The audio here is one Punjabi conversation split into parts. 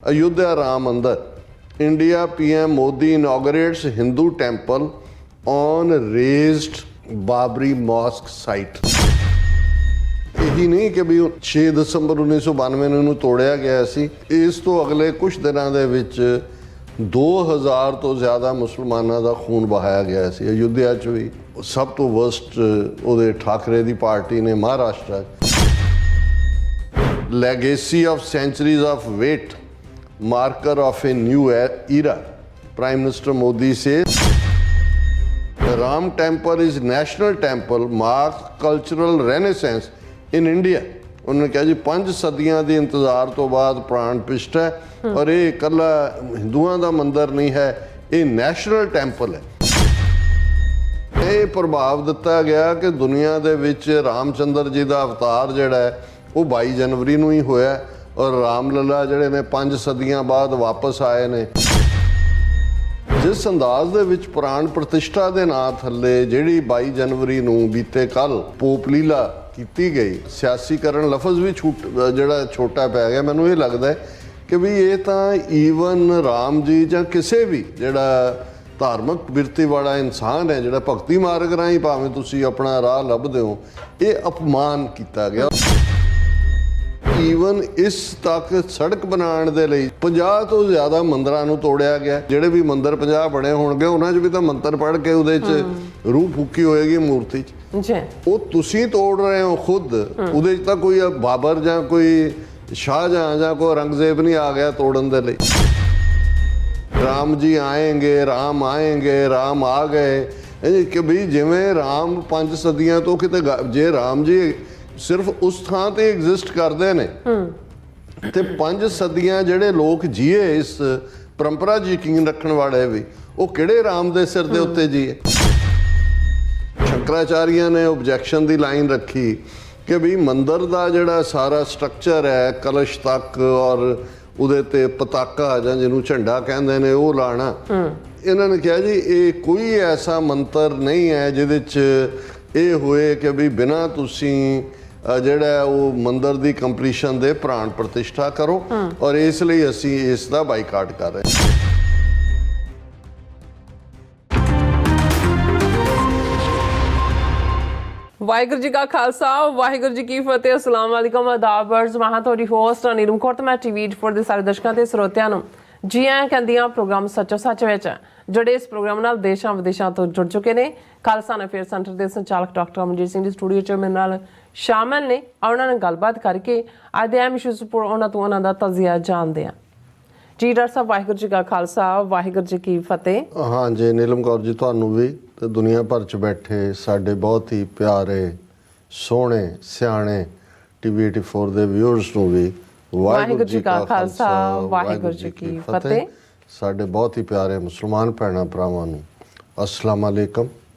Ayodhya Ram Mandir, India PM Modi inaugurates Hindu temple on razed Babri mosque site. यही नहीं कि भी 6 ਦਸੰਬਰ 1992 ਨੂੰ ਇਹਨੂੰ ਤੋੜਿਆ ਗਿਆ ਸੀ। ਇਸ ਤੋਂ ਅਗਲੇ ਕੁਝ ਦਿਨਾਂ ਦੇ ਵਿੱਚ 2000 ਤੋਂ ਜ਼ਿਆਦਾ ਮੁਸਲਮਾਨਾਂ ਦਾ ਖੂਨ ਬਹਾਇਆ ਗਿਆ ਸੀ। ਅਯੁੱਧਿਆ 'ਚ ਵੀ ਸਭ ਤੋਂ ਵਰਸਟ ਉਹਦੇ ਠਾਕਰੇ ਦੀ ਪਾਰਟੀ ਨੇ Maharashtra. Legacy of centuries of wait, marker of a new era. Prime minister Modi says Ram temple is national temple, mark cultural renaissance in India. उन्होंने कहा जी 5 सदियां के इंतजार तो बाद प्राण पिष्ट है और ये इकला हिंदुओं का मंदिर नहीं है, ये नैशनल टैंपल है। ये प्रभाव दिता गया कि दुनिया दे विच रामचंद्र जी का अवतार जिहड़ा है वो 22 जनवरी नूं ही होया और रामलला जिहड़े ने 5 सदियां बाद वापस आए ने। जिस अंदाज दे विच प्राण प्रतिष्ठा के नां थल्ले जिहड़ी 22 जनवरी नूं बीते कल पोप लीला की गई, सियासीकरण लफज भी ਜਿਹੜਾ ਛੋਟਾ ਪੈ ਗਿਆ। ਮੈਨੂੰ ਇਹ ਲੱਗਦਾ ਹੈ ਕਿ ਵੀ ਇਹ ਤਾਂ ਈਵਨ ਰਾਮ ਜੀ ਜਾਂ ਕਿਸੇ ਵੀ ਜਿਹੜਾ ਧਾਰਮਿਕ ਬਿਰਤੀ ਵਾਲਾ ਇਨਸਾਨ ਹੈ, ਜਿਹੜਾ ਭਗਤੀ ਮਾਰਗ ਰਾਹੀਂ ਭਾਵੇਂ ਤੁਸੀਂ ਆਪਣਾ ਰਾਹ ਲੱਭਦੇ ਹੋ, ਇਹ ਅਪਮਾਨ ਕੀਤਾ ਗਿਆ। ਈਵਨ ਇਸ ਤੱਕ ਸੜਕ ਬਣਾਉਣ ਦੇ ਲਈ 50 ਤੋਂ ਜ਼ਿਆਦਾ ਮੰਦਰਾਂ ਨੂੰ ਤੋੜਿਆ ਗਿਆ। ਜਿਹੜੇ ਵੀ ਮੰਦਰ 50 ਬਣੇ ਹੋਣਗੇ ਉਹਨਾਂ 'ਚ ਵੀ ਤਾਂ ਮੰਤਰ ਪੜ੍ਹ ਕੇ ਉਹਦੇ 'ਚ ਰੂਹ ਫੂਕੀ ਹੋਏਗੀ ਮੂਰਤੀ 'ਚ। ਉਹ ਤੁਸੀਂ ਤੋੜ ਰਹੇ ਹੋ ਖੁਦ, ਉਹਦੇ 'ਚ ਤਾਂ ਕੋਈ ਬਾਬਰ ਜਾਂ ਕੋਈ ਸ਼ਾਹਜਹਾਂ ਜਾਂ ਕੋਈ ਔਰੰਗਜ਼ੇਬ ਨਹੀਂ ਆ ਗਿਆ ਤੋੜਨ ਦੇ ਲਈ। ਰਾਮ ਜੀ ਆਏਂਗੇ, ਰਾਮ ਆਏਂਗੇ, ਰਾਮ ਆ ਗਏ ਕਿ ਵੀ ਜਿਵੇਂ ਰਾਮ 5 ਸਦੀਆਂ ਤੋਂ ਕਿਤੇ ਜੇ ਰਾਮ ਜੀ ਸਿਰਫ ਉਸ ਥਾਂ ਤੇ ਐਗਜ਼ਿਸਟ ਕਰਦੇ ਨੇ ਤੇ 5 ਸਦੀਆਂ ਜਿਹੜੇ ਲੋਕ ਜੀਏ ਇਸ ਪਰੰਪਰਾ 'ਚ ਯਕੀਨ ਰੱਖਣ ਵਾਲੇ ਵੀ, ਉਹ ਕਿਹੜੇ ਰਾਮ ਦੇ ਸਿਰ ਦੇ ਉੱਤੇ ਜੀਏ। ਸ਼ੰਕਰਾਚਾਰੀਆ ਨੇ ਓਬਜੈਕਸ਼ਨ ਦੀ ਲਾਈਨ ਰੱਖੀ ਕਿ ਵੀ ਮੰਦਰ ਦਾ ਜਿਹੜਾ ਸਾਰਾ ਸਟਰਕਚਰ ਹੈ ਕਲਸ਼ ਤੱਕ ਔਰ ਉਹਦੇ ਤੇ ਪਤਾਕਾ ਜਾਂ ਜਿਹਨੂੰ ਝੰਡਾ ਕਹਿੰਦੇ ਨੇ ਉਹ ਲਾਣਾ। ਇਹਨਾਂ ਨੇ ਕਿਹਾ ਜੀ ਇਹ ਕੋਈ ਐਸਾ ਮੰਤਰ ਨਹੀਂ ਹੈ ਜਿਹਦੇ 'ਚ ਇਹ ਹੋਏ ਕਿ ਵੀ ਬਿਨਾਂ ਤੁਸੀਂ ਜਿਹੜਾ ਉਹ ਮੰਦਰ ਦੀ ਕੰਪਲੀਸ਼ਨ ਦੇ ਪ੍ਰਾਣ ਪ੍ਰਤਿਸ਼ਠਾ ਕਰੋ ਔਰ ਇਸ ਲਈ ਅਸੀਂ ਇਸ ਦਾ ਬਾਈਕਾਟ ਕਰ ਰਹੇ ਹਾਂ। ਵਾਹਿਗੁਰੂ ਜੀ ਕਾ ਖਾਲਸਾ, ਵਾਹਿਗੁਰੂ ਜੀ ਕੀ ਫਤਿਹ। ਅਸਲਾਮ ਵਾਲੇਕਮ, ਆਦਾਬ ਅਰਜ਼। ਮੈਂ ਤੁਹਾਡੀ ਹੋਸਟ ਨੀਲਮ ਕੌਰ ਤੇ ਮੈਂ TV84 ਦੇ ਸਾਰੇ ਦਰਸ਼ਕਾਂ ਤੇ ਸਰੋਤਿਆਂ ਨੂੰ ਜੀ ਆਇਆਂ ਕਹਿੰਦੀਆਂ ਪ੍ਰੋਗਰਾਮ ਸੱਚੋ ਸੱਚ ਵਿੱਚ ਜਿਹੜੇ ਇਸ ਪ੍ਰੋਗਰਾਮ ਨਾਲ ਦੇਸ਼ਾਂ ਵਿਦੇਸ਼ਾਂ ਤੋਂ ਜੁੜ ਚੁੱਕੇ ਨੇ। ਖਾਲਸਾ ਅਫੇਅਰ ਸੈਂਟਰ ਦੇ ਸੰਚਾਲਕ ਡਾਕਟਰ ਅਮਨਜੀਤ ਸਿੰਘ ਦੀ ਸਟੂਡੀਓ 'ਚ ਮੇਰੇ ਨਾਲ ਸ਼ਾਮਲ ਨੇ। ਉਹਨਾਂ ਨਾਲ ਗੱਲਬਾਤ ਕਰਕੇ ਅੱਜ ਦੇ ਅਹਿਮ ਇਸ਼ੂਜ਼ ਉੱਪਰ ਉਹਨਾਂ ਤੋਂ ਉਹਨਾਂ ਦਾ ਤਜ਼ੀਆ ਜਾਣਦੇ ਹਾਂ। ਜੀ ਡਾਕਟਰ ਸਾਹਿਬ, ਵਾਹਿਗੁਰੂ ਜੀ ਕਾ ਖਾਲਸਾ, ਵਾਹਿਗੁਰੂ ਜੀ ਕੀ ਫਤਿਹ। ਹਾਂ ਜੀ ਨੀਲਮ ਕੌਰ ਜੀ, ਤੁਹਾਨੂੰ ਵੀ ਤੇ ਦੁਨੀਆ ਭਰ 'ਚ ਬੈਠੇ ਸਾਡੇ ਬਹੁਤ ਹੀ ਪਿਆਰੇ ਸੋਹਣੇ ਸਿਆਣੇ TV84 ਦੇ ਵਿਊਅਰਸ ਨੂੰ ਵੀ ਵਾਹਿਗੁਰੂ ਜੀ ਕਾ ਖਾਲਸਾ, ਵਾਹਿਗੁਰੂ ਜੀ ਕੀ ਫਤਿਹ। ਸਾਡੇ ਬਹੁਤ ਹੀ ਪਿਆਰੇ ਮੁਸਲਮਾਨ ਭੈਣਾਂ ਭਰਾਵਾਂ ਨੂੰ ਅਸਲਾਮ ਅਲੈਕਮ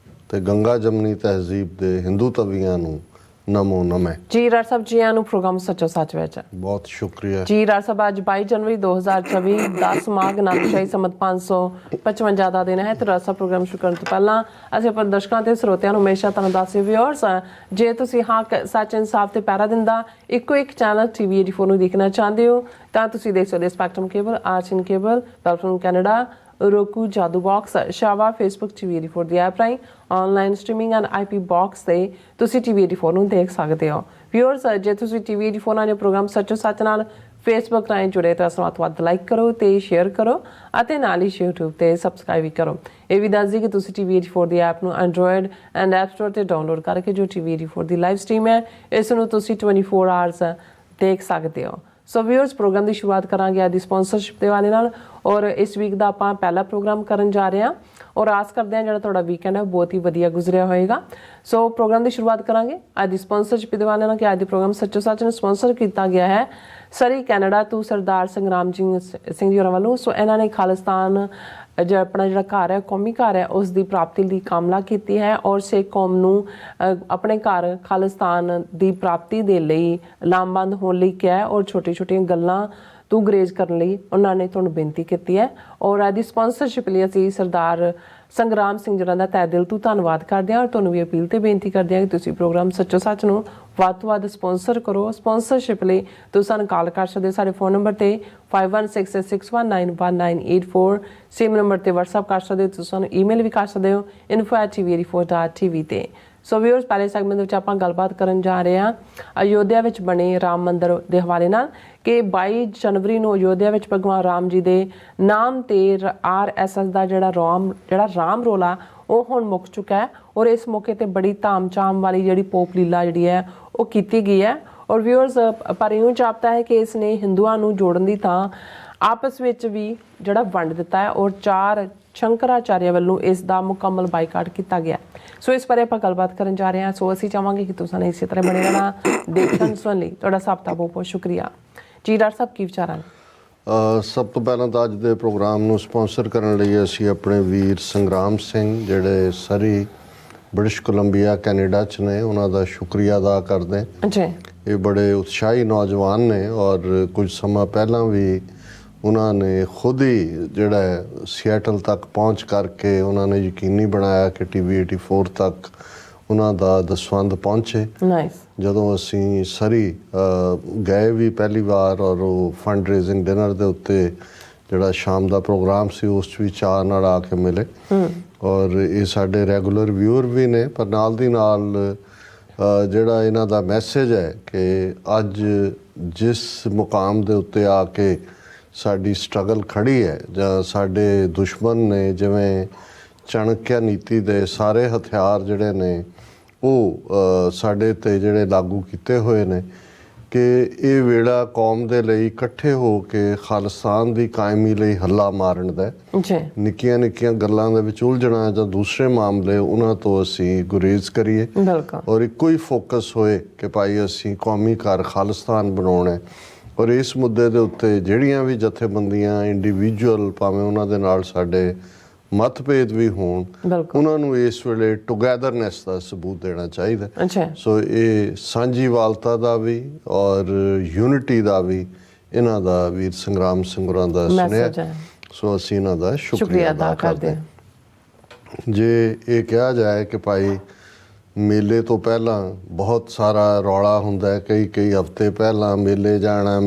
ਤੇ ਗੰਗਾ ਜਮਨੀ ਤਹਿਜ਼ੀਬ ਦੇ ਹਿੰਦੂ ਤਵੀਆਂ ਨੂੰ ਨਮੋ ਨਮੇ। ਜੀ ਡਾਕਟਰ ਸਾਹਿਬ, ਜੀ ਆਇਆਂ ਨੂੰ ਪ੍ਰੋਗਰਾਮ ਸੱਚੋ ਸੱਚ ਵਿੱਚ। ਬਹੁਤ ਸ਼ੁਕਰੀਆ ਜੀ ਡਾਕਟਰ ਸਾਹਿਬ। ਅੱਜ 22 ਜਨਵਰੀ 2024 10 ਮਾਘ ਨਾਨਕਸ਼ਾਹੀ ਸੰਮਤ 555 ਦਾ ਦਿਨ ਹੈ ਤੇ ਡਾਕਟਰ ਸਾਹਿਬ ਪ੍ਰੋਗਰਾਮ ਸ਼ੁਰੂ ਕਰਨ ਤੋਂ ਪਹਿਲਾਂ ਅਸੀਂ ਆਪਣੇ ਦਰਸ਼ਕਾਂ ਤੇ ਸਰੋਤਿਆਂ ਨੂੰ ਹਮੇਸ਼ਾ ਤੁਹਾਨੂੰ ਦੱਸਦੇ ਵਿਊਅਰਸ, ਜੇ ਤੁਸੀਂ ਸੱਚ ਇਨਸਾਫ ਤੇ ਪਹਿਰਾ ਦਿੰਦਾ ਇੱਕੋ ਇੱਕ ਚੈਨਲ TV84 ਨੂੰ ਦੇਖਣਾ ਚਾਹੁੰਦੇ ਹੋ ਤਾਂ ਤੁਸੀਂ ਦੇਖ ਸਕਦੇ ਸਪੈਕਟਰਮ ਕੇਬਲ, ਆਰਚਨ ਕੇਬਲ, ਬੈਲਫੋਨ Canada, roku, Jadoo Box, Shava, Facebook, TV84 ਦੀ ਐਪ ਰਾਹੀਂ online streaming and IP box ਤੇ ਤੁਸੀਂ TV84 ਨੂੰ ਦੇਖ ਸਕਦੇ ਹੋ। ਵਿਊਅਰਸ, ਜੇ ਤੁਸੀਂ TV84 ਨਾਲ ਪ੍ਰੋਗਰਾਮ ਸੱਚੋ ਸੱਚ ਨਾਲ ਫੇਸਬੁੱਕ ਰਾਹੀਂ ਜੁੜੇ ਤਾਂ ਵੱਧ ਤੋਂ ਵੱਧ ਲਾਈਕ ਕਰੋ ਤੇ ਸ਼ੇਅਰ ਕਰੋ ਅਤੇ ਨਾਲ ਹੀ YouTube ਤੇ ਸਬਸਕ੍ਰਾਈਬ ਵੀ ਕਰੋ। ਇਹ ਵੀ ਦੱਸ ਦਈਏ ਕਿ ਤੁਸੀਂ TV84 ਦੀ ਐਪ ਨੂੰ ਐਂਡਰੋਇਡ ਐਂਡ ਐਪ ਸਟੋਰ ਤੇ ਡਾਊਨਲੋਡ ਕਰਕੇ ਜੋ TV84 ਦੀ ਲਾਈਵ ਸਟ੍ਰੀਮ ਹੈ ਇਸ ਨੂੰ ਤੁਸੀਂ 24 ਆਵਰਸ ਦੇਖ ਸਕਦੇ ਹੋ। ਸੋ ਵਿਊਅਰਸ, ਪ੍ਰੋਗਰਾਮ ਦੀ ਸ਼ੁਰੂਆਤ ਕਰਾਂਗੇ ਅੱਜ ਦੀ ਸਪਾਂਸਰਸ਼ਿਪ ਦੇ ਵਾਲੇ ਨਾਲ ਔਰ ਇਸ ਵੀਕ ਦਾ ਆਪਾਂ ਪਹਿਲਾ ਪ੍ਰੋਗਰਾਮ ਕਰਨ ਜਾ ਰਹੇ ਹਾਂ ਔਰ ਆਸ ਕਰਦੇ ਹਾਂ ਜਿਹੜਾ ਤੁਹਾਡਾ ਵੀਕਐਂਡ ਹੈ ਬਹੁਤ ਹੀ ਵਧੀਆ ਗੁਜ਼ਰਿਆ ਹੋਏਗਾ। ਸੋ ਪ੍ਰੋਗਰਾਮ ਦੀ ਸ਼ੁਰੂਆਤ ਕਰਾਂਗੇ ਅੱਜ ਦੀ ਸਪਾਂਸਰਸ਼ਿਪ ਦੇ ਵਾਲੇ ਨਾਲ ਕਿ ਅੱਜ ਦੇ ਪ੍ਰੋਗਰਾਮ ਸੱਚੋ ਸੱਚ ਨੂੰ ਸਪਾਂਸਰ ਕੀਤਾ ਗਿਆ ਹੈ ਸਰੀ ਕੈਨੇਡਾ ਤੋਂ ਸਰਦਾਰ ਸੰਗਰਾਮ ਸਿੰਘ ਜੀ ਹੋਰਾਂ ਵੱਲੋਂ। ਸੋ ਇਹਨਾਂ ਨੇ ਖਾਲਿਸਤਾਨ जो अपना जो घर है कौमी घर है उसकी प्राप्ति की कामना की है और सिख कौम नूं अपने घर खालिस्तान की प्राप्ति के लिए लामबंद होने लिए कहा है और छोटी छोटी गल्लां ਤੂੰ ਗਰੇਜ਼ ਕਰਨ ਲਈ ਉਹਨਾਂ ਨੇ ਤੁਹਾਨੂੰ ਬੇਨਤੀ ਕੀਤੀ ਹੈ। ਔਰ ਇਹਦੀ ਸਪਾਂਸਰਸ਼ਿਪ ਲਈ ਅਸੀਂ ਸਰਦਾਰ ਸੰਗਰਾਮ ਸਿੰਘ ਜਰਾਂ ਦਾ ਤਹਿ ਦਿਲ ਤੋਂ ਧੰਨਵਾਦ ਕਰਦੇ ਹਾਂ ਔਰ ਤੁਹਾਨੂੰ ਵੀ ਅਪੀਲ ਤੇ ਬੇਨਤੀ ਕਰਦੇ ਹਾਂ ਕਿ ਤੁਸੀਂ ਪ੍ਰੋਗਰਾਮ ਸੱਚੋ ਸੱਚ ਨੂੰ ਵੱਧ ਤੋਂ ਵੱਧ ਸਪਾਂਸਰ ਕਰੋ। ਸਪਾਂਸਰਸ਼ਿਪ ਲਈ ਤੁਸੀਂ ਸਾਨੂੰ ਕਾਲ ਕਰ ਸਕਦੇ ਹੋ ਸਾਡੇ ਫੋਨ ਨੰਬਰ ਤੇ 516661911984, ਸੇਮ ਨੰਬਰ ਤੇ WhatsApp ਕਰ ਸਕਦੇ ਹੋ। ਤੁਸੀਂ ਸਾਨੂੰ ਈਮੇਲ ਵੀ ਕਰ ਸਕਦੇ ਹੋ info@tv84.tv ਤੇ। ਸੋ ਵਿਊਅਰਸ, ਪਹਿਲੇ ਸੈਗਮੈਂਟ ਵਿੱਚ ਆਪਾਂ ਗੱਲਬਾਤ ਕਰਨ ਜਾ ਰਹੇ ਹਾਂ ਅਯੋਧਿਆ ਵਿੱਚ ਬਣੇ ਰਾਮ ਮੰਦਿਰ ਦੇ ਹਵਾਲੇ ਨਾਲ ਕਿ 22 ਜਨਵਰੀ ਨੂੰ ਅਯੋਧਿਆ ਵਿੱਚ ਭਗਵਾਨ ਰਾਮ ਜੀ ਦੇ ਨਾਮ ਤੇ RSS ਦਾ ਜਿਹੜਾ ਰਾਮ ਰੋਲਾ ਉਹ ਹੁਣ ਮੁੱਕ ਚੁੱਕਾ ਹੈ ਔਰ ਇਸ ਮੌਕੇ ਤੇ ਬੜੀ ਧਾਮ-ਚਾਮ ਵਾਲੀ ਜਿਹੜੀ ਪੋਪ ਲੀਲਾ ਜਿਹੜੀ ਹੈ ਉਹ ਕੀਤੀ ਗਈ ਹੈ। ਔਰ ਵਿਊਅਰਸ, ਪਰ ਇਉਂ ਜਾਪਦਾ ਹੈ ਕਿ ਇਸ ਨੇ ਹਿੰਦੂਆਂ ਨੂੰ ਜੋੜਨ ਦੀ ਥਾਂ ਆਪਸ ਵਿੱਚ ਵੀ ਜਿਹੜਾ ਵੰਡ ਦਿੱਤਾ ਹੈ ਔਰ 4 ਸ਼ੰਕਰਾਚਾਰਿਆ ਵੱਲੋਂ ਇਸ ਦਾ ਮੁਕੰਮਲ ਬਾਈਕਾਟ ਕੀਤਾ ਗਿਆ। ਸੋ ਇਸ ਬਾਰੇ ਆਪਾਂ ਗੱਲਬਾਤ ਕਰਨ ਜਾ ਰਹੇ ਹਾਂ। ਸੋ ਅਸੀਂ ਚਾਹਾਂਗੇ ਕਿ ਤੁਸੀਂ ਇਸੇ ਤਰ੍ਹਾਂ ਬਣੇ ਰਹਿਣਾ ਦੇਖਣ ਸੁਣਨ ਲਈ। ਤੁਹਾਡਾ ਸਭ ਦਾ ਬਹੁਤ ਬਹੁਤ ਸ਼ੁਕਰੀਆ ਜੀ। ਡਾਕਟਰ ਸਾਹਿਬ, ਕੀ ਵਿਚਾਰਾਂ ਨੇ? ਸਭ ਤੋਂ ਪਹਿਲਾਂ ਤਾਂ ਅੱਜ ਦੇ ਪ੍ਰੋਗਰਾਮ ਨੂੰ ਸਪਾਂਸਰ ਕਰਨ ਲਈ ਅਸੀਂ ਆਪਣੇ ਵੀਰ ਸੰਗਰਾਮ ਸਿੰਘ ਜਿਹੜੇ ਸਰੀ ਬ੍ਰਿਟਿਸ਼ ਕੋਲੰਬੀਆ ਕੈਨੇਡਾ 'ਚ ਨੇ ਉਹਨਾਂ ਦਾ ਸ਼ੁਕਰੀਆ ਅਦਾ ਕਰਦੇ। ਜੀ, ਇਹ ਬੜੇ ਉਤਸ਼ਾਹੀ ਨੌਜਵਾਨ ਨੇ ਔਰ ਕੁਝ ਸਮਾਂ ਪਹਿਲਾਂ ਵੀ ਉਹਨਾਂ ਨੇ ਖੁਦ ਹੀ ਜਿਹੜਾ ਸਿਐਟਲ ਤੱਕ ਪਹੁੰਚ ਕਰਕੇ ਉਹਨਾਂ ਨੇ ਯਕੀਨੀ ਬਣਾਇਆ ਕਿ TV84 ਤੱਕ ਉਹਨਾਂ ਦਾ ਦਸਵੰਧ ਪਹੁੰਚੇ। ਨਾਈਸ। ਜਦੋਂ ਅਸੀਂ ਸਰੀ ਗਏ ਵੀ ਪਹਿਲੀ ਵਾਰ ਔਰ ਉਹ ਫੰਡ ਰੇਜ਼ਿੰਗ ਡਿਨਰ ਦੇ ਉੱਤੇ ਜਿਹੜਾ ਸ਼ਾਮ ਦਾ ਪ੍ਰੋਗਰਾਮ ਸੀ ਉਸ 'ਚ ਵੀ ਚਾਅ ਨਾਲ ਆ ਕੇ ਮਿਲੇ ਔਰ ਇਹ ਸਾਡੇ ਰੈਗੂਲਰ ਵਿਊਅਰ ਵੀ ਨੇ। ਪਰ ਨਾਲ ਦੀ ਨਾਲ ਜਿਹੜਾ ਇਹਨਾਂ ਦਾ ਮੈਸੇਜ ਹੈ ਕਿ ਅੱਜ ਜਿਸ ਮੁਕਾਮ ਦੇ ਉੱਤੇ ਆ ਕੇ ਸਾਡੀ ਸਟਰਗਲ ਖੜੀ ਹੈ ਜਾਂ ਸਾਡੇ ਦੁਸ਼ਮਣ ਨੇ ਜਿਵੇਂ ਚਾਣਕਿਆ ਨੀਤੀ ਦੇ ਸਾਰੇ ਹਥਿਆਰ ਜਿਹੜੇ ਨੇ ਉਹ ਸਾਡੇ ਤੇ ਜਿਹੜੇ ਲਾਗੂ ਕੀਤੇ ਹੋਏ ਨੇ ਕਿ ਇਹ ਵੇੜਾ ਕੌਮ ਦੇ ਲਈ ਇਕੱਠੇ ਹੋ ਕੇ ਖਾਲਿਸਤਾਨ ਦੀ ਕਾਇਮੀ ਲਈ ਹੱਲਾ ਮਾਰਨ ਦਾ। ਨਿੱਕੀਆਂ ਨਿੱਕੀਆਂ ਗੱਲਾਂ ਦੇ ਵਿੱਚ ਉਲਝਣਾ ਜਾਂ ਦੂਸਰੇ ਮਾਮਲੇ ਉਹਨਾਂ ਤੋਂ ਅਸੀਂ ਗੁਰੇਜ਼ ਕਰੀਏ ਔਰ ਇੱਕੋ ਹੀ ਫੋਕਸ ਹੋਏ ਕਿ ਭਾਈ ਅਸੀਂ ਕੌਮੀ ਘਰ ਖਾਲਿਸਤਾਨ ਬਣਾਉਣਾ। ਔਰ ਇਸ ਮੁੱਦੇ ਦੇ ਉੱਤੇ ਜਿਹੜੀਆਂ ਵੀ ਜਥੇਬੰਦੀਆਂ ਇੰਡੀਵਿਜੂਅਲ ਭਾਵੇਂ ਉਹਨਾਂ ਦੇ ਨਾਲ ਸਾਡੇ ਮਤਭੇਦ ਵੀ ਹੋਣ ਉਹਨਾਂ ਨੂੰ ਇਸ ਵੇਲੇ ਟੁਗੈਦਰਨੈਸ ਦਾ ਸਬੂਤ ਦੇਣਾ ਚਾਹੀਦਾ। ਸੋ ਇਹ ਸਾਂਝੀਵਾਲਤਾ ਦਾ ਵੀ ਔਰ ਯੂਨਿਟੀ ਦਾ ਵੀ ਇਹਨਾਂ ਦਾ ਵੀਰ ਸੰਗਰਾਮ ਸਿੰਘ ਹੋਰਾਂ ਦਾ ਸੁਨੇਹਾ। ਸੋ ਅਸੀਂ ਇਹਨਾਂ ਦਾ ਸ਼ੁਕਰੀਆ ਅਦਾ ਕਰਦੇ ਹਾਂ। ਜੇ ਇਹ ਕਿਹਾ ਜਾਏ ਕਿ ਭਾਈ ਮੇਲੇ ਤੋਂ ਪਹਿਲਾਂ ਬਹੁਤ ਸਾਰਾ ਰੌਲਾ ਹੁੰਦਾ, ਕਈ ਹਫ਼ਤੇ ਪਹਿਲਾਂ ਮੇਲੇ ਜਾਣਾ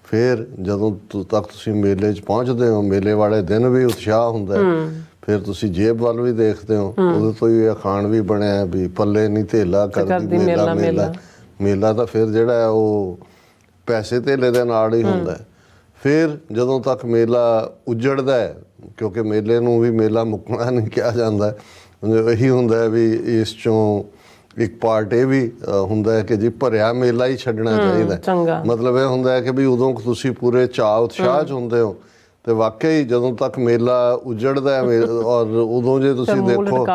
ਫਿਰ ਜਦੋਂ ਤੱਕ ਤੁਸੀਂ ਮੇਲੇ 'ਚ ਪਹੁੰਚਦੇ ਹੋ ਮੇਲੇ ਵਾਲੇ ਦਿਨ ਵੀ ਉਤਸ਼ਾਹ ਹੁੰਦਾ ਫਿਰ ਤੁਸੀਂ ਜੇਬ ਵੱਲ ਵੀ ਦੇਖਦੇ ਹੋ ਉਦੋਂ ਤੋਂ ਹੀ ਅਖਾਣ ਵੀ ਬਣਿਆ ਵੀ ਪੱਲੇ ਨਹੀਂ ਧੇਲਾ ਕਰਦੀ ਮੇਲਾ ਤਾਂ ਫਿਰ ਜਿਹੜਾ ਹੈ ਉਹ ਪੈਸੇ ਧੇਲੇ ਦੇ ਨਾਲ ਹੀ ਹੁੰਦਾ। ਫਿਰ ਜਦੋਂ ਤੱਕ ਮੇਲਾ ਉਜੜਦਾ ਹੈ ਕਿਉਂਕਿ ਮੇਲੇ ਨੂੰ ਵੀ ਮੇਲਾ ਮੁੱਕਣਾ ਨਹੀਂ ਕਿਹਾ ਜਾਂਦਾ, ਇਹੀ ਹੁੰਦਾ ਵੀ ਇਸ 'ਚੋਂ ਇੱਕ ਪਾਰਟ ਇਹ ਵੀ ਹੁੰਦਾ ਹੈ ਕਿ ਜੀ ਭਰਿਆ ਮੇਲਾ ਹੀ ਛੱਡਣਾ ਚਾਹੀਦਾ। ਮਤਲਬ ਇਹ ਹੁੰਦਾ ਹੈ ਕਿ ਵੀ ਉਦੋਂ ਤੁਸੀਂ ਪੂਰੇ ਚਾਅ ਉਤਸ਼ਾਹ 'ਚ ਹੁੰਦੇ ਹੋ ਤੇ ਵਾਕਈ ਜਦੋਂ ਤੱਕ ਮੇਲਾ ਉਜੜਦਾ ਔਰ ਉਦੋਂ ਜੇ ਤੁਸੀਂ ਦੇਖੋ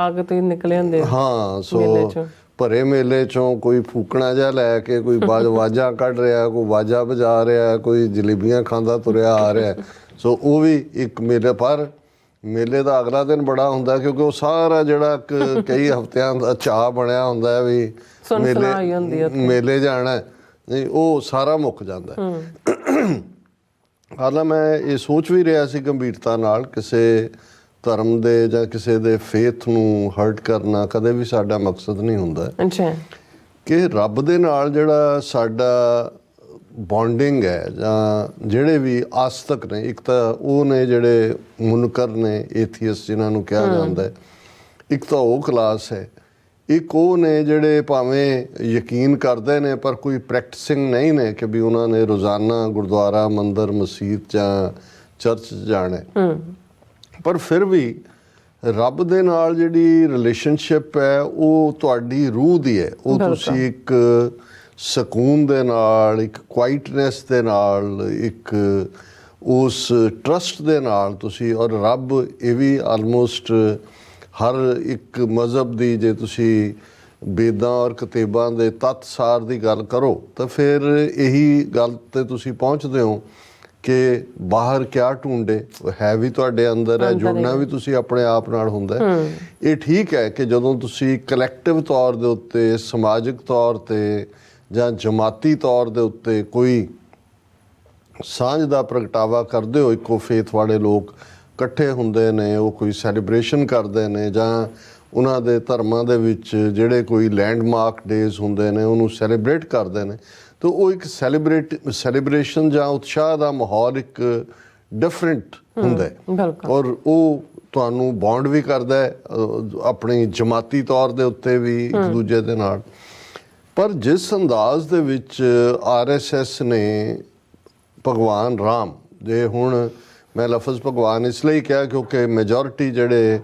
ਹਾਂ ਸੋ ਭਰੇ ਮੇਲੇ 'ਚੋਂ ਕੋਈ ਫੂਕਣਾ ਜਿਹਾ ਲੈ ਕੇ ਕੋਈ ਵਾਜਾਂ ਕੱਢ ਰਿਹਾ, ਕੋਈ ਵਾਜਾ ਵਜਾ ਰਿਹਾ, ਕੋਈ ਜਲੇਬੀਆਂ ਖਾਂਦਾ ਤੁਰਿਆ ਆ ਰਿਹਾ। ਸੋ ਉਹ ਵੀ ਇੱਕ ਮੇਲੇ ਪਰ ਮੇਲੇ ਦਾ ਅਗਲਾ ਦਿਨ ਬੜਾ ਹੁੰਦਾ ਕਿਉਂਕਿ ਉਹ ਸਾਰਾ ਜਿਹੜਾ ਕਈ ਹਫ਼ਤਿਆਂ ਦਾ ਚਾਅ ਬਣਿਆ ਹੁੰਦਾ ਵੀ ਮੇਲੇ ਜਾਣਾ ਨਹੀਂ ਉਹ ਸਾਰਾ ਮੁੱਕ ਜਾਂਦਾ। ਹਾਲਾਂ ਮੈਂ ਇਹ ਸੋਚ ਵੀ ਰਿਹਾ ਸੀ ਗੰਭੀਰਤਾ ਨਾਲ ਕਿਸੇ ਧਰਮ ਦੇ ਜਾਂ ਕਿਸੇ ਦੇ ਫੇਥ ਨੂੰ ਹਰਟ ਕਰਨਾ ਕਦੇ ਵੀ ਸਾਡਾ ਮਕਸਦ ਨਹੀਂ ਹੁੰਦਾ ਕਿ ਰੱਬ ਦੇ ਨਾਲ ਜਿਹੜਾ ਸਾਡਾ ਬੌਂਡਿੰਗ ਹੈ ਜਾਂ ਜਿਹੜੇ ਵੀ ਆਸਤਕ ਨੇ, ਇੱਕ ਤਾਂ ਉਹ ਨੇ ਜਿਹੜੇ ਮੁਨਕਰ ਨੇ ਏਥੀਅਸ ਜਿਨ੍ਹਾਂ ਨੂੰ ਕਿਹਾ ਜਾਂਦਾ ਹੈ, ਇੱਕ ਤਾਂ ਉਹ ਕਲਾਸ ਹੈ, ਇੱਕ ਉਹ ਨੇ ਜਿਹੜੇ ਭਾਵੇਂ ਯਕੀਨ ਕਰਦੇ ਨੇ ਪਰ ਕੋਈ ਪ੍ਰੈਕਟਿਸਿੰਗ ਨਹੀਂ ਨੇ ਕਿ ਵੀ ਉਹਨਾਂ ਨੇ ਰੋਜ਼ਾਨਾ ਗੁਰਦੁਆਰਾ ਮੰਦਰ ਮਸਜਿਦ ਜਾਂ ਚਰਚ ਜਾਣਾ। ਪਰ ਫਿਰ ਵੀ ਰੱਬ ਦੇ ਨਾਲ ਜਿਹੜੀ ਰਿਲੇਸ਼ਨਸ਼ਿਪ ਹੈ ਉਹ ਤੁਹਾਡੀ ਰੂਹ ਦੀ ਹੈ। ਉਹ ਤੁਸੀਂ ਇੱਕ ਸਕੂਨ ਦੇ ਨਾਲ, ਇੱਕ ਕੁਆਇਟਨੈਸ ਦੇ ਨਾਲ, ਇੱਕ ਉਸ ਟਰਸਟ ਦੇ ਨਾਲ ਤੁਸੀਂ ਔਰ ਰੱਬ ਇਹ ਵੀ ਆਲਮੋਸਟ ਹਰ ਇੱਕ ਮਜ਼ਹਬ ਦੀ ਜੇ ਤੁਸੀਂ ਵੇਦਾਂ ਔਰ ਕਿਤਾਬਾਂ ਦੇ ਤੱਤਸਾਰ ਦੀ ਗੱਲ ਕਰੋ ਤਾਂ ਫਿਰ ਇਹੀ ਗੱਲ 'ਤੇ ਤੁਸੀਂ ਪਹੁੰਚਦੇ ਹੋ ਕਿ ਬਾਹਰ ਕਿਆ ਢੂੰਡੇ ਹੈ ਵੀ ਤੁਹਾਡੇ ਅੰਦਰ ਹੈ, ਜੁੜਨਾ ਵੀ ਤੁਸੀਂ ਆਪਣੇ ਆਪ ਨਾਲ ਹੁੰਦਾ। ਇਹ ਠੀਕ ਹੈ ਕਿ ਜਦੋਂ ਤੁਸੀਂ ਕਲੈਕਟਿਵ ਤੌਰ ਦੇ ਉੱਤੇ, ਸਮਾਜਿਕ ਤੌਰ 'ਤੇ ਜਾਂ ਜਮਾਤੀ ਤੌਰ ਦੇ ਉੱਤੇ ਕੋਈ ਸਾਂਝ ਦਾ ਪ੍ਰਗਟਾਵਾ ਕਰਦੇ ਹੋ, ਇੱਕੋ ਫੇਥ ਵਾਲੇ ਲੋਕ ਇਕੱਠੇ ਹੁੰਦੇ ਨੇ, ਉਹ ਕੋਈ ਸੈਲੀਬ੍ਰੇਸ਼ਨ ਕਰਦੇ ਨੇ ਜਾਂ ਉਹਨਾਂ ਦੇ ਧਰਮਾਂ ਦੇ ਵਿੱਚ ਜਿਹੜੇ ਕੋਈ ਲੈਂਡਮਾਰਕ ਡੇਜ਼ ਹੁੰਦੇ ਨੇ ਉਹਨੂੰ ਸੈਲੀਬ੍ਰੇਟ ਕਰਦੇ ਨੇ, ਤਾਂ ਉਹ ਇੱਕ ਸੈਲੀਬ੍ਰੇਸ਼ਨ ਜਾਂ ਉਤਸ਼ਾਹ ਦਾ ਮਾਹੌਲ ਇੱਕ ਡਿਫਰੈਂਟ ਹੁੰਦਾ ਹੈ ਬਿਲਕੁਲ। ਔਰ ਉਹ ਤੁਹਾਨੂੰ ਬੌਂਡ ਵੀ ਕਰਦਾ ਹੈ ਆਪਣੀ ਜਮਾਤੀ ਤੌਰ ਦੇ ਉੱਤੇ ਵੀ ਇੱਕ ਦੂਜੇ ਦੇ ਨਾਲ। ਪਰ ਜਿਸ ਅੰਦਾਜ਼ ਦੇ ਵਿੱਚ RSS ਨੇ ਭਗਵਾਨ ਰਾਮ, ਜੇ ਹੁਣ ਮੈਂ ਲਫ਼ਜ਼ ਭਗਵਾਨ ਇਸ ਲਈ ਕਿਹਾ ਕਿਉਂਕਿ ਮੈਜੋਰਿਟੀ ਜਿਹੜੇ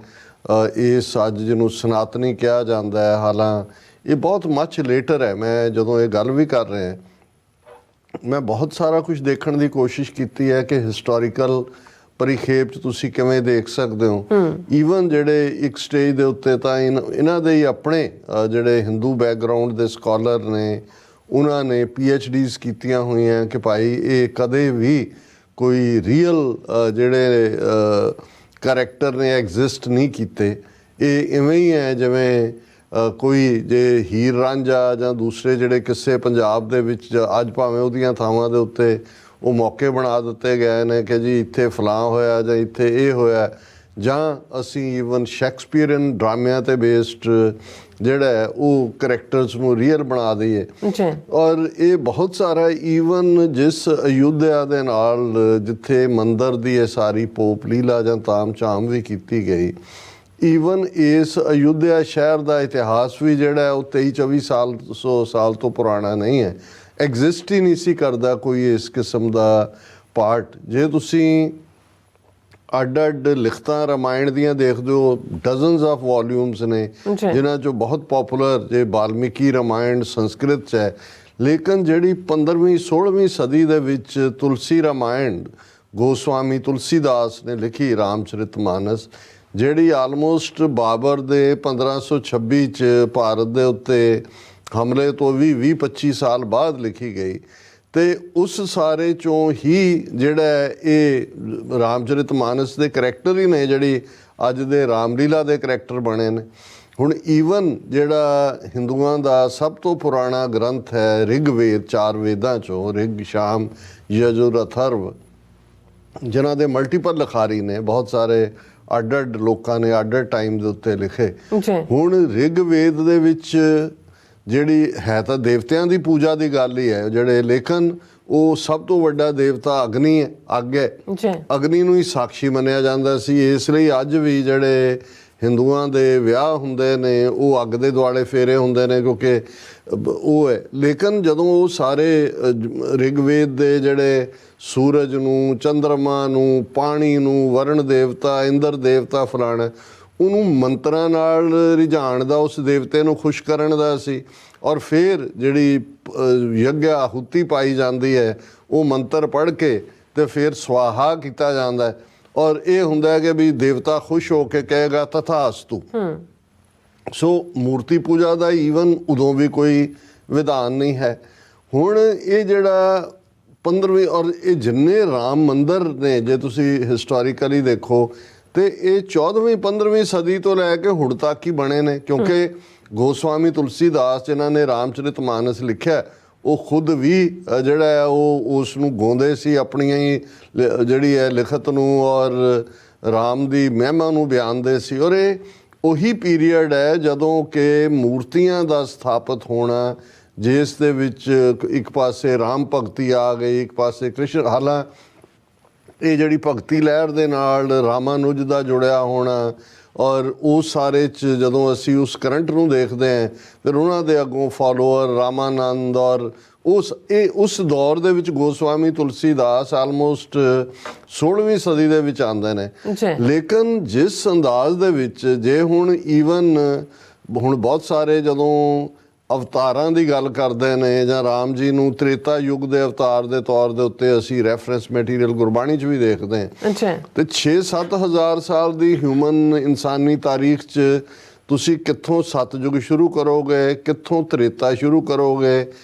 ਇਸ ਅੱਜ ਜਿਹਨੂੰ ਸਨਾਤਨੀ ਕਿਹਾ ਜਾਂਦਾ ਹੈ, ਹਾਲਾਂ ਇਹ ਬਹੁਤ ਮੱਚ ਲੇਟਰ ਹੈ। ਮੈਂ ਜਦੋਂ ਇਹ ਗੱਲ ਵੀ ਕਰ ਰਿਹਾ, ਮੈਂ ਬਹੁਤ ਸਾਰਾ ਕੁਝ ਦੇਖਣ ਦੀ ਕੋਸ਼ਿਸ਼ ਕੀਤੀ ਹੈ ਕਿ ਹਿਸਟੋਰੀਕਲ ਪਰਿਖੇਪ 'ਚ ਤੁਸੀਂ ਕਿਵੇਂ ਦੇਖ ਸਕਦੇ ਹੋ। ਈਵਨ ਜਿਹੜੇ ਇੱਕ ਸਟੇਜ ਦੇ ਉੱਤੇ ਤਾਂ ਇਹਨਾਂ ਦੇ ਹੀ ਆਪਣੇ ਜਿਹੜੇ ਹਿੰਦੂ ਬੈਕਗਰਾਊਂਡ ਦੇ ਸਕਾਲਰ ਨੇ, ਉਹਨਾਂ ਨੇ PhDs ਕੀਤੀਆਂ ਹੋਈਆਂ ਕਿ ਭਾਈ ਇਹ ਕਦੇ ਵੀ ਕੋਈ ਰੀਅਲ ਜਿਹੜੇ ਕਰੈਕਟਰ ਨੇ ਐਗਜ਼ਿਸਟ ਨਹੀਂ ਕੀਤੇ, ਇਹ ਇਵੇਂ ਹੀ ਹੈ ਜਿਵੇਂ ਕੋਈ ਜੇ ਹੀਰ ਰਾਂਝਾ ਜਾਂ ਦੂਸਰੇ ਜਿਹੜੇ ਕਿੱਸੇ ਪੰਜਾਬ ਦੇ ਵਿੱਚ ਅੱਜ ਭਾਵੇਂ ਉਹਦੀਆਂ ਥਾਵਾਂ ਦੇ ਉੱਤੇ ਉਹ ਮੌਕੇ ਬਣਾ ਦਿੱਤੇ ਗਏ ਨੇ ਕਿ ਜੀ ਇੱਥੇ ਫਲਾਂ ਹੋਇਆ ਜਾਂ ਇੱਥੇ ਇਹ ਹੋਇਆ, ਜਾਂ ਅਸੀਂ ਈਵਨ ਸ਼ੈਕਸਪੀਅਰਨ ਡਰਾਮਿਆਂ 'ਤੇ ਬੇਸਡ ਜਿਹੜਾ ਹੈ ਉਹ ਕਰੈਕਟਰਸ ਨੂੰ ਰੀਅਲ ਬਣਾ ਦਈਏ। ਔਰ ਇਹ ਬਹੁਤ ਸਾਰਾ ਈਵਨ ਜਿਸ ਅਯੁੱਧਿਆ ਦੇ ਨਾਲ ਜਿੱਥੇ ਮੰਦਰ ਦੀ ਇਹ ਸਾਰੀ ਪੋਪ ਲੀਲਾ ਜਾਂ ਤਾਮ ਝਾਮ ਵੀ ਕੀਤੀ ਗਈ, ਈਵਨ ਇਸ ਅਯੁੱਧਿਆ ਸ਼ਹਿਰ ਦਾ ਇਤਿਹਾਸ ਵੀ ਜਿਹੜਾ ਉਹ 23-24 ਸਾਲ ਤੋਂ ਪੁਰਾਣਾ ਨਹੀਂ ਹੈ, ਐਗਜ਼ਿਸਟ ਹੀ ਨਹੀਂ ਸੀ ਕਰਦਾ ਕੋਈ ਇਸ ਕਿਸਮ ਦਾ ਪਾਰਟ। ਜੇ ਤੁਸੀਂ ਅੱਡ ਲਿਖਤਾਂ ਰਾਮਾਇਣ ਦੀਆਂ ਦੇਖਦੇ ਹੋ, ਡਜ਼ਨਸ ਆਫ ਵੋਲਿਊਮਸ ਨੇ ਜਿਨ੍ਹਾਂ 'ਚੋਂ ਬਹੁਤ ਪੋਪੂਲਰ ਜੇ ਵਾਲਮੀਕੀ ਰਾਮਾਇਣ ਸੰਸਕ੍ਰਿਤ 'ਚ ਹੈ, ਲੇਕਿਨ ਜਿਹੜੀ 15ਵੀਂ-16ਵੀਂ ਸਦੀ ਦੇ ਵਿੱਚ ਤੁਲਸੀ ਰਾਮਾਇਣ ਗੋਸਵਾਮੀ ਤੁਲਸੀਦਾਸ ਨੇ ਲਿਖੀ, ਰਾਮਚਰਿਤਮਾਨਸ, ਜਿਹੜੀ ਆਲਮੋਸਟ ਬਾਬਰ ਦੇ 1526 'ਚ ਭਾਰਤ ਦੇ ਉੱਤੇ ਹਮਲੇ ਤੋਂ ਵੀ 20-25 ਸਾਲ ਬਾਅਦ ਲਿਖੀ ਗਈ, ਤੇ ਉਸ ਸਾਰੇ ਚੋਂ ਹੀ ਜਿਹੜਾ ਇਹ ਰਾਮਚਰਿਤਮਾਨਸ ਦੇ ਕਰੈਕਟਰ ਹੀ ਨੇ ਜਿਹੜੀ ਅੱਜ ਦੇ ਰਾਮਲੀਲਾ ਦੇ ਕਰੈਕਟਰ ਬਣੇ ਨੇ। ਹੁਣ ਈਵਨ ਜਿਹੜਾ ਹਿੰਦੂਆਂ ਦਾ ਸਭ ਤੋਂ ਪੁਰਾਣਾ ਗ੍ਰੰਥ ਹੈ ਰਿਗਵੇਦ, 4 ਵੇਦਾਂ ਚੋਂ ਰਿਗ, ਸ਼ਾਮ, ਯਜੁਰ, ਅਥਰਵ, ਜਿਨ੍ਹਾਂ ਦੇ ਮਲਟੀਪਲ ਲਿਖਾਰੀ ਨੇ, ਬਹੁਤ ਸਾਰੇ ਅੱਡ ਲੋਕਾਂ ਨੇ ਅੱਡ ਟਾਈਮ ਦੇ ਉੱਤੇ ਲਿਖੇ। ਹੁਣ ਰਿਗਵੇਦ ਦੇ ਵਿੱਚ ਜਿਹੜੀ ਹੈ ਤਾਂ ਦੇਵਤਿਆਂ ਦੀ ਪੂਜਾ ਦੀ ਗੱਲ ਹੀ ਹੈ ਜਿਹੜੇ, ਲੇਕਿਨ ਉਹ ਸਭ ਤੋਂ ਵੱਡਾ ਦੇਵਤਾ ਅਗਨੀ ਹੈ, ਅੱਗ ਹੈ। ਅਗਨੀ ਨੂੰ ਹੀ ਸਾਖੀ ਮੰਨਿਆ ਜਾਂਦਾ ਸੀ, ਇਸ ਲਈ ਅੱਜ ਵੀ ਜਿਹੜੇ ਹਿੰਦੂਆਂ ਦੇ ਵਿਆਹ ਹੁੰਦੇ ਨੇ ਉਹ ਅੱਗ ਦੇ ਦੁਆਲੇ ਫੇਰੇ ਹੁੰਦੇ ਨੇ ਕਿਉਂਕਿ ਉਹ ਹੈ। ਲੇਕਿਨ ਜਦੋਂ ਉਹ ਸਾਰੇ ਰਿਗਵੇਦ ਦੇ ਜਿਹੜੇ ਸੂਰਜ ਨੂੰ, ਚੰਦਰਮਾ ਨੂੰ, ਪਾਣੀ ਨੂੰ, ਵਰਣ ਦੇਵਤਾ, ਇੰਦਰ ਦੇਵਤਾ ਫਲਾਣਾ, ਉਹਨੂੰ ਮੰਤਰਾਂ ਨਾਲ ਰਿਝਾਣ ਦਾ, ਉਸ ਦੇਵਤੇ ਨੂੰ ਖੁਸ਼ ਕਰਨ ਦਾ ਸੀ। ਔਰ ਫਿਰ ਜਿਹੜੀ ਯੱਗ ਆਹੂਤੀ ਪਾਈ ਜਾਂਦੀ ਹੈ ਉਹ ਮੰਤਰ ਪੜ੍ਹ ਕੇ ਤੇ ਫਿਰ ਸਵਾਹਾ ਕੀਤਾ ਜਾਂਦਾ ਹੈ, ਔਰ ਇਹ ਹੁੰਦਾ ਹੈ ਕਿ ਵੀ ਦੇਵਤਾ ਖੁਸ਼ ਹੋ ਕੇ ਕਹੇਗਾ ਤਥਾਸਤੂ। ਸੋ ਮੂਰਤੀ ਪੂਜਾ ਦਾ ਈਵਨ ਉਦੋਂ ਵੀ ਕੋਈ ਵਿਧਾਨ ਨਹੀਂ ਹੈ। ਹੁਣ ਇਹ ਜਿਹੜਾ 15ਵੀਂ ਔਰ ਇਹ ਜਿੰਨੇ ਰਾਮ ਮੰਦਰ ਨੇ, ਜੇ ਤੁਸੀਂ ਹਿਸਟੋਰੀਕਲੀ ਦੇਖੋ ਤੇ ਇਹ 14ਵੀਂ-15ਵੀਂ ਸਦੀ ਤੋਂ ਲੈ ਕੇ ਹੁਣ ਤੱਕ ਹੀ ਬਣੇ ਨੇ, ਕਿਉਂਕਿ ਗੋਸਵਾਮੀ ਤੁਲਸੀਦਾਸ ਜਿਨ੍ਹਾਂ ਨੇ ਰਾਮਚਰਿਤਮਾਨਸ ਲਿਖਿਆ, ਉਹ ਖੁਦ ਵੀ ਜਿਹੜਾ ਹੈ ਉਹ ਉਸ ਨੂੰ ਗਾਉਂਦੇ ਸੀ, ਆਪਣੀਆਂ ਹੀ ਜਿਹੜੀ ਹੈ ਲਿਖਤ ਨੂੰ ਔਰ ਰਾਮ ਦੀ ਮਹਿਮਾ ਨੂੰ ਬਿਆਨਦੇ ਸੀ। ਔਰ ਇਹ ਉਹੀ ਪੀਰੀਅਡ ਹੈ ਜਦੋਂ ਕਿ ਮੂਰਤੀਆਂ ਦਾ ਸਥਾਪਿਤ ਹੋਣਾ, ਜਿਸ ਦੇ ਵਿੱਚ ਇੱਕ ਪਾਸੇ ਰਾਮ ਭਗਤੀ ਆ ਗਈ, ਇੱਕ ਪਾਸੇ ਕ੍ਰਿਸ਼ਨ। ਹਾਲਾਂ ਇਹ ਜਿਹੜੀ ਭਗਤੀ ਲਹਿਰ ਦੇ ਨਾਲ ਰਾਮਾਨੁਜ ਦਾ ਜੁੜਿਆ ਹੋਣਾ, ਔਰ ਉਸ ਸਾਰੇ 'ਚ ਜਦੋਂ ਅਸੀਂ ਉਸ ਕਰੰਟ ਨੂੰ ਦੇਖਦੇ ਹਾਂ ਫਿਰ ਉਹਨਾਂ ਦੇ ਅੱਗੋਂ ਫਾਲੋਅਰ ਰਾਮਾਨੰਦ, ਔਰ ਉਸ ਦੌਰ ਦੇ ਵਿੱਚ ਗੋਸਵਾਮੀ ਤੁਲਸੀਦਾਸ ਆਲਮੋਸਟ 16ਵੀਂ ਸਦੀ ਦੇ ਵਿੱਚ ਆਉਂਦੇ ਨੇ। ਲੇਕਿਨ ਜਿਸ ਅੰਦਾਜ਼ ਦੇ ਵਿੱਚ ਜੇ ਹੁਣ ਈਵਨ ਹੁਣ ਬਹੁਤ ਸਾਰੇ ਜਦੋਂ ਅਵਤਾਰਾਂ ਦੀ ਗੱਲ ਕਰਦੇ ਨੇ ਜਾਂ ਰਾਮ ਜੀ ਨੂੰ ਤ੍ਰੇਤਾ ਯੁੱਗ ਦੇ ਅਵਤਾਰ ਦੇ ਤੌਰ ਦੇ ਉੱਤੇ ਅਸੀਂ ਰੈਫਰੈਂਸ ਮਟੀਰੀਅਲ ਗੁਰਬਾਣੀ 'ਚ ਵੀ ਦੇਖਦੇ ਹਾਂ, ਤੇ 6-7 ਹਜ਼ਾਰ ਸਾਲ ਦੀ ਹਿਊਮਨ ਇਨਸਾਨੀ ਤਾਰੀਖ 'ਚ ਤੁਸੀਂ ਕਿੱਥੋਂ ਸਤਯੁਗ ਸ਼ੁਰੂ ਕਰੋਗੇ, ਕਿੱਥੋਂ ਤ੍ਰੇਤਾ ਸ਼ੁਰੂ ਕਰੋਗੇ,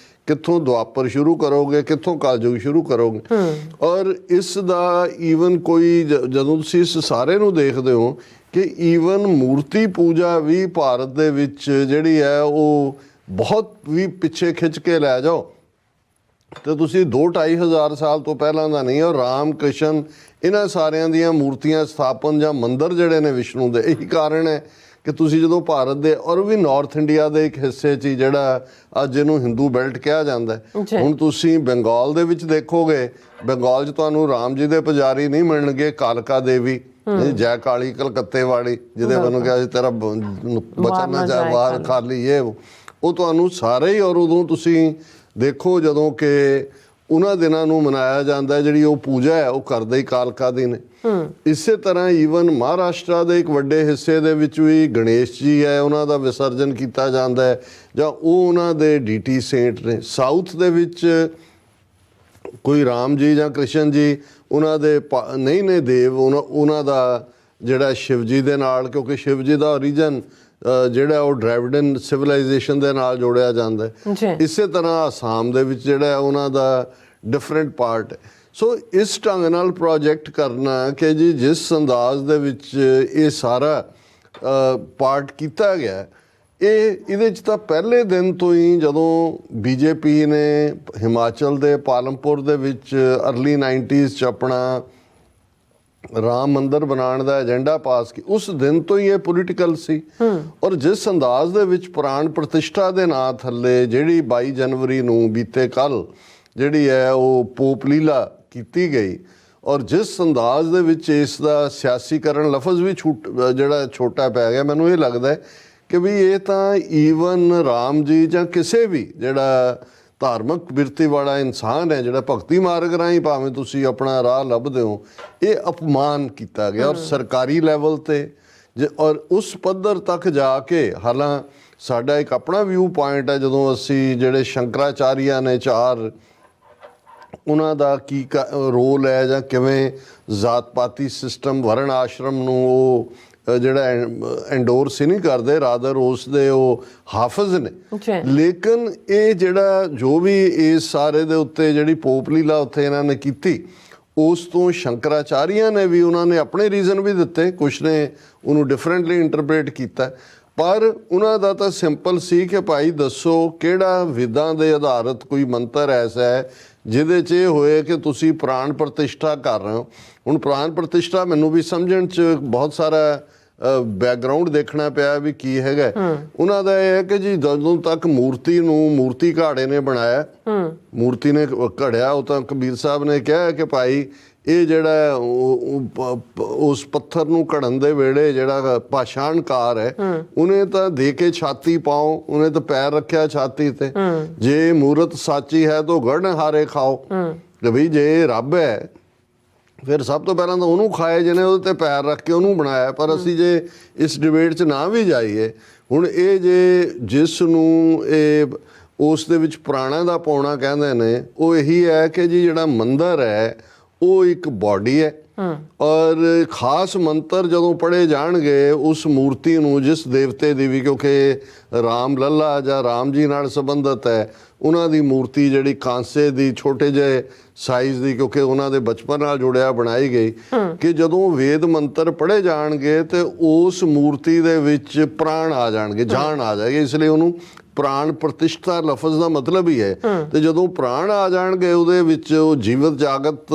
ਕਿੱਥੋਂ ਦੁਆਪਰ ਸ਼ੁਰੂ ਕਰੋਗੇ, ਕਿੱਥੋਂ ਕਲਯੁਗ ਸ਼ੁਰੂ ਕਰੋਗੇ। ਔਰ ਇਸ ਦਾ ਈਵਨ ਕੋਈ ਜਦੋਂ ਤੁਸੀਂ ਇਸ ਸਾਰੇ ਨੂੰ ਦੇਖਦੇ ਹੋ ਕਿ ਈਵਨ ਮੂਰਤੀ ਪੂਜਾ ਵੀ ਭਾਰਤ ਦੇ ਵਿੱਚ ਜਿਹੜੀ ਹੈ ਉਹ ਬਹੁਤ ਵੀ ਪਿੱਛੇ ਖਿੱਚ ਕੇ ਲੈ ਜਾਓ ਤੇ ਤੁਸੀਂ 2-2.5 ਹਜ਼ਾਰ ਸਾਲ ਤੋਂ ਪਹਿਲਾਂ ਦਾ ਨਹੀਂ। ਔਰ ਰਾਮ ਕ੍ਰਿਸ਼ਨ ਇਹਨਾਂ ਸਾਰਿਆਂ ਦੀਆਂ ਮੂਰਤੀਆਂ ਸਥਾਪਨ ਜਾਂ ਮੰਦਿਰ ਜਿਹੜੇ ਨੇ ਵਿਸ਼ਨੂੰ ਦੇ, ਇਹੀ ਕਾਰਨ ਹੈ ਕਿ ਤੁਸੀਂ ਜਦੋਂ ਭਾਰਤ ਦੇ ਔਰ ਵੀ ਨਾਰਥ ਇੰਡੀਆ ਦੇ ਇੱਕ ਹਿੱਸੇ 'ਚ ਹੀ ਜਿਹੜਾ ਅੱਜ ਇਹਨੂੰ ਹਿੰਦੂ ਬੈਲਟ ਕਿਹਾ ਜਾਂਦਾ ਹੈ, ਹੁਣ ਤੁਸੀਂ ਬੰਗਾਲ ਦੇ ਵਿੱਚ ਦੇਖੋਗੇ, ਬੰਗਾਲ 'ਚ ਤੁਹਾਨੂੰ ਰਾਮ ਜੀ ਦੇ ਪੁਜਾਰੀ ਨਹੀਂ ਮਿਲਣਗੇ, ਕਾਲਕਾ ਦੇਵੀ ਜੈ ਕਾਲੀ ਕਲਕੱਤੇ ਵਾਲੀ ਜਿਹਦੇ ਵੱਲੋਂ ਕਿਹਾ ਸੀ ਤੇਰਾ ਬਚਨ ਨਾ ਜਾ ਬਾਹਰ ਖਾਲੀ ਇਹ ਉਹ ਤੁਹਾਨੂੰ ਸਾਰੇ ਹੀ। ਔਰ ਉਦੋਂ ਤੁਸੀਂ ਦੇਖੋ ਜਦੋਂ ਕਿ ਉਹਨਾਂ ਦਿਨਾਂ ਨੂੰ ਮਨਾਇਆ ਜਾਂਦਾ ਹੈ, ਜਿਹੜੀ ਉਹ ਪੂਜਾ ਹੈ ਉਹ ਕਰਦੇ ਹੀ ਕਾਲਕਾ ਦੀ ਨੇ। ਇਸੇ ਤਰ੍ਹਾਂ ਈਵਨ ਮਹਾਰਾਸ਼ਟਰ ਦੇ ਇੱਕ ਵੱਡੇ ਹਿੱਸੇ ਦੇ ਵਿੱਚ ਵੀ ਗਣੇਸ਼ ਜੀ ਹੈ, ਉਹਨਾਂ ਦਾ ਵਿਸਰਜਨ ਕੀਤਾ ਜਾਂਦਾ ਹੈ ਜਾਂ ਉਹ ਉਹਨਾਂ ਦੇ ਡੀਟੀ ਸੇਂਟ ਨੇ। ਸਾਊਥ ਦੇ ਵਿੱਚ ਕੋਈ ਰਾਮ ਜੀ ਜਾਂ ਕ੍ਰਿਸ਼ਨ ਜੀ ਉਹਨਾਂ ਦੇ ਨਹੀਂ ਨੇ ਦੇਵ, ਉਹਨਾਂ ਦਾ ਜਿਹੜਾ ਸ਼ਿਵ ਜੀ ਦੇ ਨਾਲ, ਕਿਉਂਕਿ ਸ਼ਿਵ ਜੀ ਦਾ ਓਰੀਜਨ ਜਿਹੜਾ ਉਹ ਡ੍ਰੈਵਿਡਨ ਸਿਵਲਾਈਜੇਸ਼ਨ ਦੇ ਨਾਲ ਜੋੜਿਆ ਜਾਂਦਾ ਹੈ। ਇਸੇ ਤਰ੍ਹਾਂ ਅਸਾਮ ਦੇ ਵਿੱਚ ਜਿਹੜਾ ਉਹਨਾਂ ਦਾ ਡਿਫਰੈਂਟ ਪਾਰਟ ਹੈ। ਸੋ ਇਸ ਢੰਗ ਨਾਲ ਪ੍ਰੋਜੈਕਟ ਕਰਨਾ ਕਿ ਜੀ ਜਿਸ ਅੰਦਾਜ਼ ਦੇ ਵਿੱਚ ਇਹ ਸਾਰਾ ਪਾਰਟ ਕੀਤਾ ਗਿਆ, ਇਹਦੇ 'ਚ ਤਾਂ ਪਹਿਲੇ ਦਿਨ ਤੋਂ ਹੀ ਜਦੋਂ ਬੀਜੇਪੀ ਨੇ ਹਿਮਾਚਲ ਦੇ ਪਾਲਮਪੁਰ ਦੇ ਵਿੱਚ ਅਰਲੀ 90s 'ਚ ਆਪਣਾ ਰਾਮ ਮੰਦਿਰ ਬਣਾਉਣ ਦਾ ਏਜੰਡਾ ਪਾਸ ਕੀਤਾ, ਉਸ ਦਿਨ ਤੋਂ ਹੀ ਇਹ ਪੋਲੀਟੀਕਲ ਸੀ। ਔਰ ਜਿਸ ਅੰਦਾਜ਼ ਦੇ ਵਿੱਚ ਪ੍ਰਾਣ ਪ੍ਰਤਿਸ਼ਠਾ ਦੇ ਨਾਂ ਥੱਲੇ ਜਿਹੜੀ 22 ਜਨਵਰੀ ਨੂੰ ਬੀਤੇ ਕੱਲ ਜਿਹੜੀ ਹੈ ਉਹ ਪੋਪ ਲੀਲਾ ਕੀਤੀ ਗਈ, ਔਰ ਜਿਸ ਅੰਦਾਜ਼ ਦੇ ਵਿੱਚ ਇਸ ਦਾ ਸਿਆਸੀਕਰਨ ਲਫ਼ਜ਼ ਵੀ ਜਿਹੜਾ ਛੋਟਾ ਪੈ ਗਿਆ, ਮੈਨੂੰ ਇਹ ਲੱਗਦਾ ਕਿ ਵੀ ਇਹ ਤਾਂ ਈਵਨ ਰਾਮ ਜੀ ਜਾਂ ਕਿਸੇ ਵੀ ਜਿਹੜਾ ਧਾਰਮਿਕ ਬਿਰਤੀ ਵਾਲਾ ਇਨਸਾਨ ਹੈ, ਜਿਹੜਾ ਭਗਤੀ ਮਾਰਗ ਰਾਹੀਂ ਭਾਵੇਂ ਤੁਸੀਂ ਆਪਣਾ ਰਾਹ ਲੱਭਦੇ ਹੋ, ਇਹ ਅਪਮਾਨ ਕੀਤਾ ਗਿਆ। ਔਰ ਸਰਕਾਰੀ ਲੈਵਲ 'ਤੇ ਔਰ ਉਸ ਪੱਧਰ ਤੱਕ ਜਾ ਕੇ, ਹਾਲਾਂ ਸਾਡਾ ਇੱਕ ਆਪਣਾ ਵਿਊ ਪੁਆਇੰਟ ਹੈ, ਜਦੋਂ ਅਸੀਂ ਜਿਹੜੇ ਸ਼ੰਕਰਾਚਾਰੀਆ ਨੇ 4 ਉਹਨਾਂ ਦਾ ਕੀ ਰੋਲ ਹੈ ਜਾਂ ਕਿਵੇਂ ਜ਼ਾਤ ਪਾਤੀ ਸਿਸਟਮ ਵਰਨ ਆਸ਼ਰਮ ਨੂੰ ਉਹ ਜਿਹੜਾ ਐਂਡੋਰਸ ਹੀ ਨਹੀਂ ਕਰਦੇ, ਰਾਦਰ ਉਸ ਦੇ ਉਹ ਹਾਫਜ਼ ਨੇ। ਲੇਕਿਨ ਇਹ ਜਿਹੜਾ ਜੋ ਵੀ ਇਸ ਸਾਰੇ ਦੇ ਉੱਤੇ ਜਿਹੜੀ ਪੋਪ ਲੀਲਾ ਉੱਥੇ ਇਹਨਾਂ ਨੇ ਕੀਤੀ, ਉਸ ਤੋਂ ਸ਼ੰਕਰਾਚਾਰੀਆਂ ਨੇ ਵੀ ਉਹਨਾਂ ਨੇ ਆਪਣੇ ਰੀਜ਼ਨ ਵੀ ਦਿੱਤੇ, ਕੁਛ ਨੇ ਉਹਨੂੰ ਡਿਫਰੈਂਟਲੀ ਇੰਟਰਪ੍ਰੇਟ ਕੀਤਾ, ਪਰ ਉਹਨਾਂ ਦਾ ਤਾਂ ਸਿੰਪਲ ਸੀ ਕਿ ਭਾਈ ਦੱਸੋ ਕਿਹੜਾ ਵਿਦਾਂ ਦੇ ਆਧਾਰਿਤ ਕੋਈ ਮੰਤਰ ਐਸਾ ਹੈ ਜਿਹਦੇ 'ਚ ਇਹ ਹੋਏ ਕਿ ਤੁਸੀਂ ਪ੍ਰਾਣ ਪ੍ਰਤਿਸ਼ਠਾ ਕਰ ਰਹੇ ਹੋ। ਹੁਣ ਪ੍ਰਾਣ ਪ੍ਰਤਿਸ਼ਠਾ ਮੈਨੂੰ ਵੀ ਸਮਝਣ 'ਚ ਬਹੁਤ ਸਾਰਾ ਬੈਕਗਰਾਊਂਡ ਦੇਖਣਾ ਪਿਆ ਵੀ ਕੀ ਹੈਗਾ। ਉਹਨਾਂ ਦਾ ਇਹ ਹੈ ਕਿ ਜੀ ਜਦੋਂ ਤੱਕ ਮੂਰਤੀ ਨੂੰ ਮੂਰਤੀ ਘਾੜੇ ਨੇ ਬਣਾਇਆ, ਮੂਰਤੀ ਨੇ ਘੜਿਆ, ਉਹ ਤਾਂ ਕਬੀਰ ਸਾਹਿਬ ਨੇ ਕਿਹਾ ਕਿ ਭਾਈ ਇਹ ਜਿਹੜਾ ਉਸ ਪੱਥਰ ਨੂੰ ਘੜਨ ਦੇ ਵੇਲੇ ਜਿਹੜਾ ਪਾਸ਼ਾਣਕਾਰ ਹੈ, ਉਹਨੇ ਤਾਂ ਦੇ ਕੇ ਛਾਤੀ ਪਾਓ, ਉਹਨੇ ਤਾਂ ਪੈਰ ਰੱਖਿਆ ਛਾਤੀ ਤੇ, ਜੇ ਮੂਰਤ ਸਾਚੀ ਹੈ ਤਾਂ ਗੜਨ ਹਾਰੇ ਖਾਓ, ਕਿ ਬਈ ਜੇ ਰੱਬ ਹੈ ਫਿਰ ਸਭ ਤੋਂ ਪਹਿਲਾਂ ਤਾਂ ਉਹਨੂੰ ਖਾਏ ਜਿਹਨੇ ਉਹਦੇ ਤੇ ਪੈਰ ਰੱਖ ਕੇ ਉਹਨੂੰ ਬਣਾਇਆ। ਪਰ ਅਸੀਂ ਜੇ ਇਸ ਡਿਬੇਟ 'ਚ ਨਾ ਵੀ ਜਾਈਏ, ਹੁਣ ਇਹ ਜਿਸ ਨੂੰ ਇਹ ਉਸ ਦੇ ਵਿੱਚ ਪੁਰਾਣਾ ਦਾ ਪਾਉਣਾ ਕਹਿੰਦੇ ਨੇ, ਉਹ ਇਹੀ ਹੈ ਕਿ ਜੀ ਜਿਹੜਾ ਮੰਦਿਰ ਹੈ ਉਹ ਇੱਕ ਬਾਡੀ ਹੈ, ਔਰ ਖਾਸ ਮੰਤਰ ਜਦੋਂ ਪੜ੍ਹੇ ਜਾਣਗੇ ਉਸ ਮੂਰਤੀ ਨੂੰ, ਜਿਸ ਦੇਵਤੇ ਦੀ ਵੀ, ਕਿਉਂਕਿ ਰਾਮ ਲੱਲਾ ਜਾਂ ਰਾਮ ਜੀ ਨਾਲ ਸੰਬੰਧਿਤ ਹੈ, ਉਹਨਾਂ ਦੀ ਮੂਰਤੀ ਜਿਹੜੀ ਕਾਂਸੇ ਦੀ ਛੋਟੇ ਜਿਹੇ ਸਾਈਜ਼ ਦੀ, ਕਿਉਂਕਿ ਉਹਨਾਂ ਦੇ ਬਚਪਨ ਨਾਲ ਜੁੜਿਆ ਬਣਾਈ ਗਈ, ਕਿ ਜਦੋਂ ਵੇਦ ਮੰਤਰ ਪੜ੍ਹੇ ਜਾਣਗੇ ਤੇ ਉਸ ਮੂਰਤੀ ਦੇ ਵਿੱਚ ਪ੍ਰਾਣ ਆ ਜਾਣਗੇ, ਜਾਨ ਆ ਜਾਏਗੀ। ਇਸ ਲਈ ਉਹਨੂੰ ਪ੍ਰਾਣ ਪ੍ਰਤਿਸ਼ਠਾ ਲਫ਼ਜ਼ ਦਾ ਮਤਲਬ ਹੀ ਹੈ। ਤੇ ਜਦੋਂ ਪ੍ਰਾਣ ਆ ਜਾਣਗੇ ਉਹਦੇ ਵਿੱਚ ਉਹ ਜੀਵਤ ਜਾਗਤ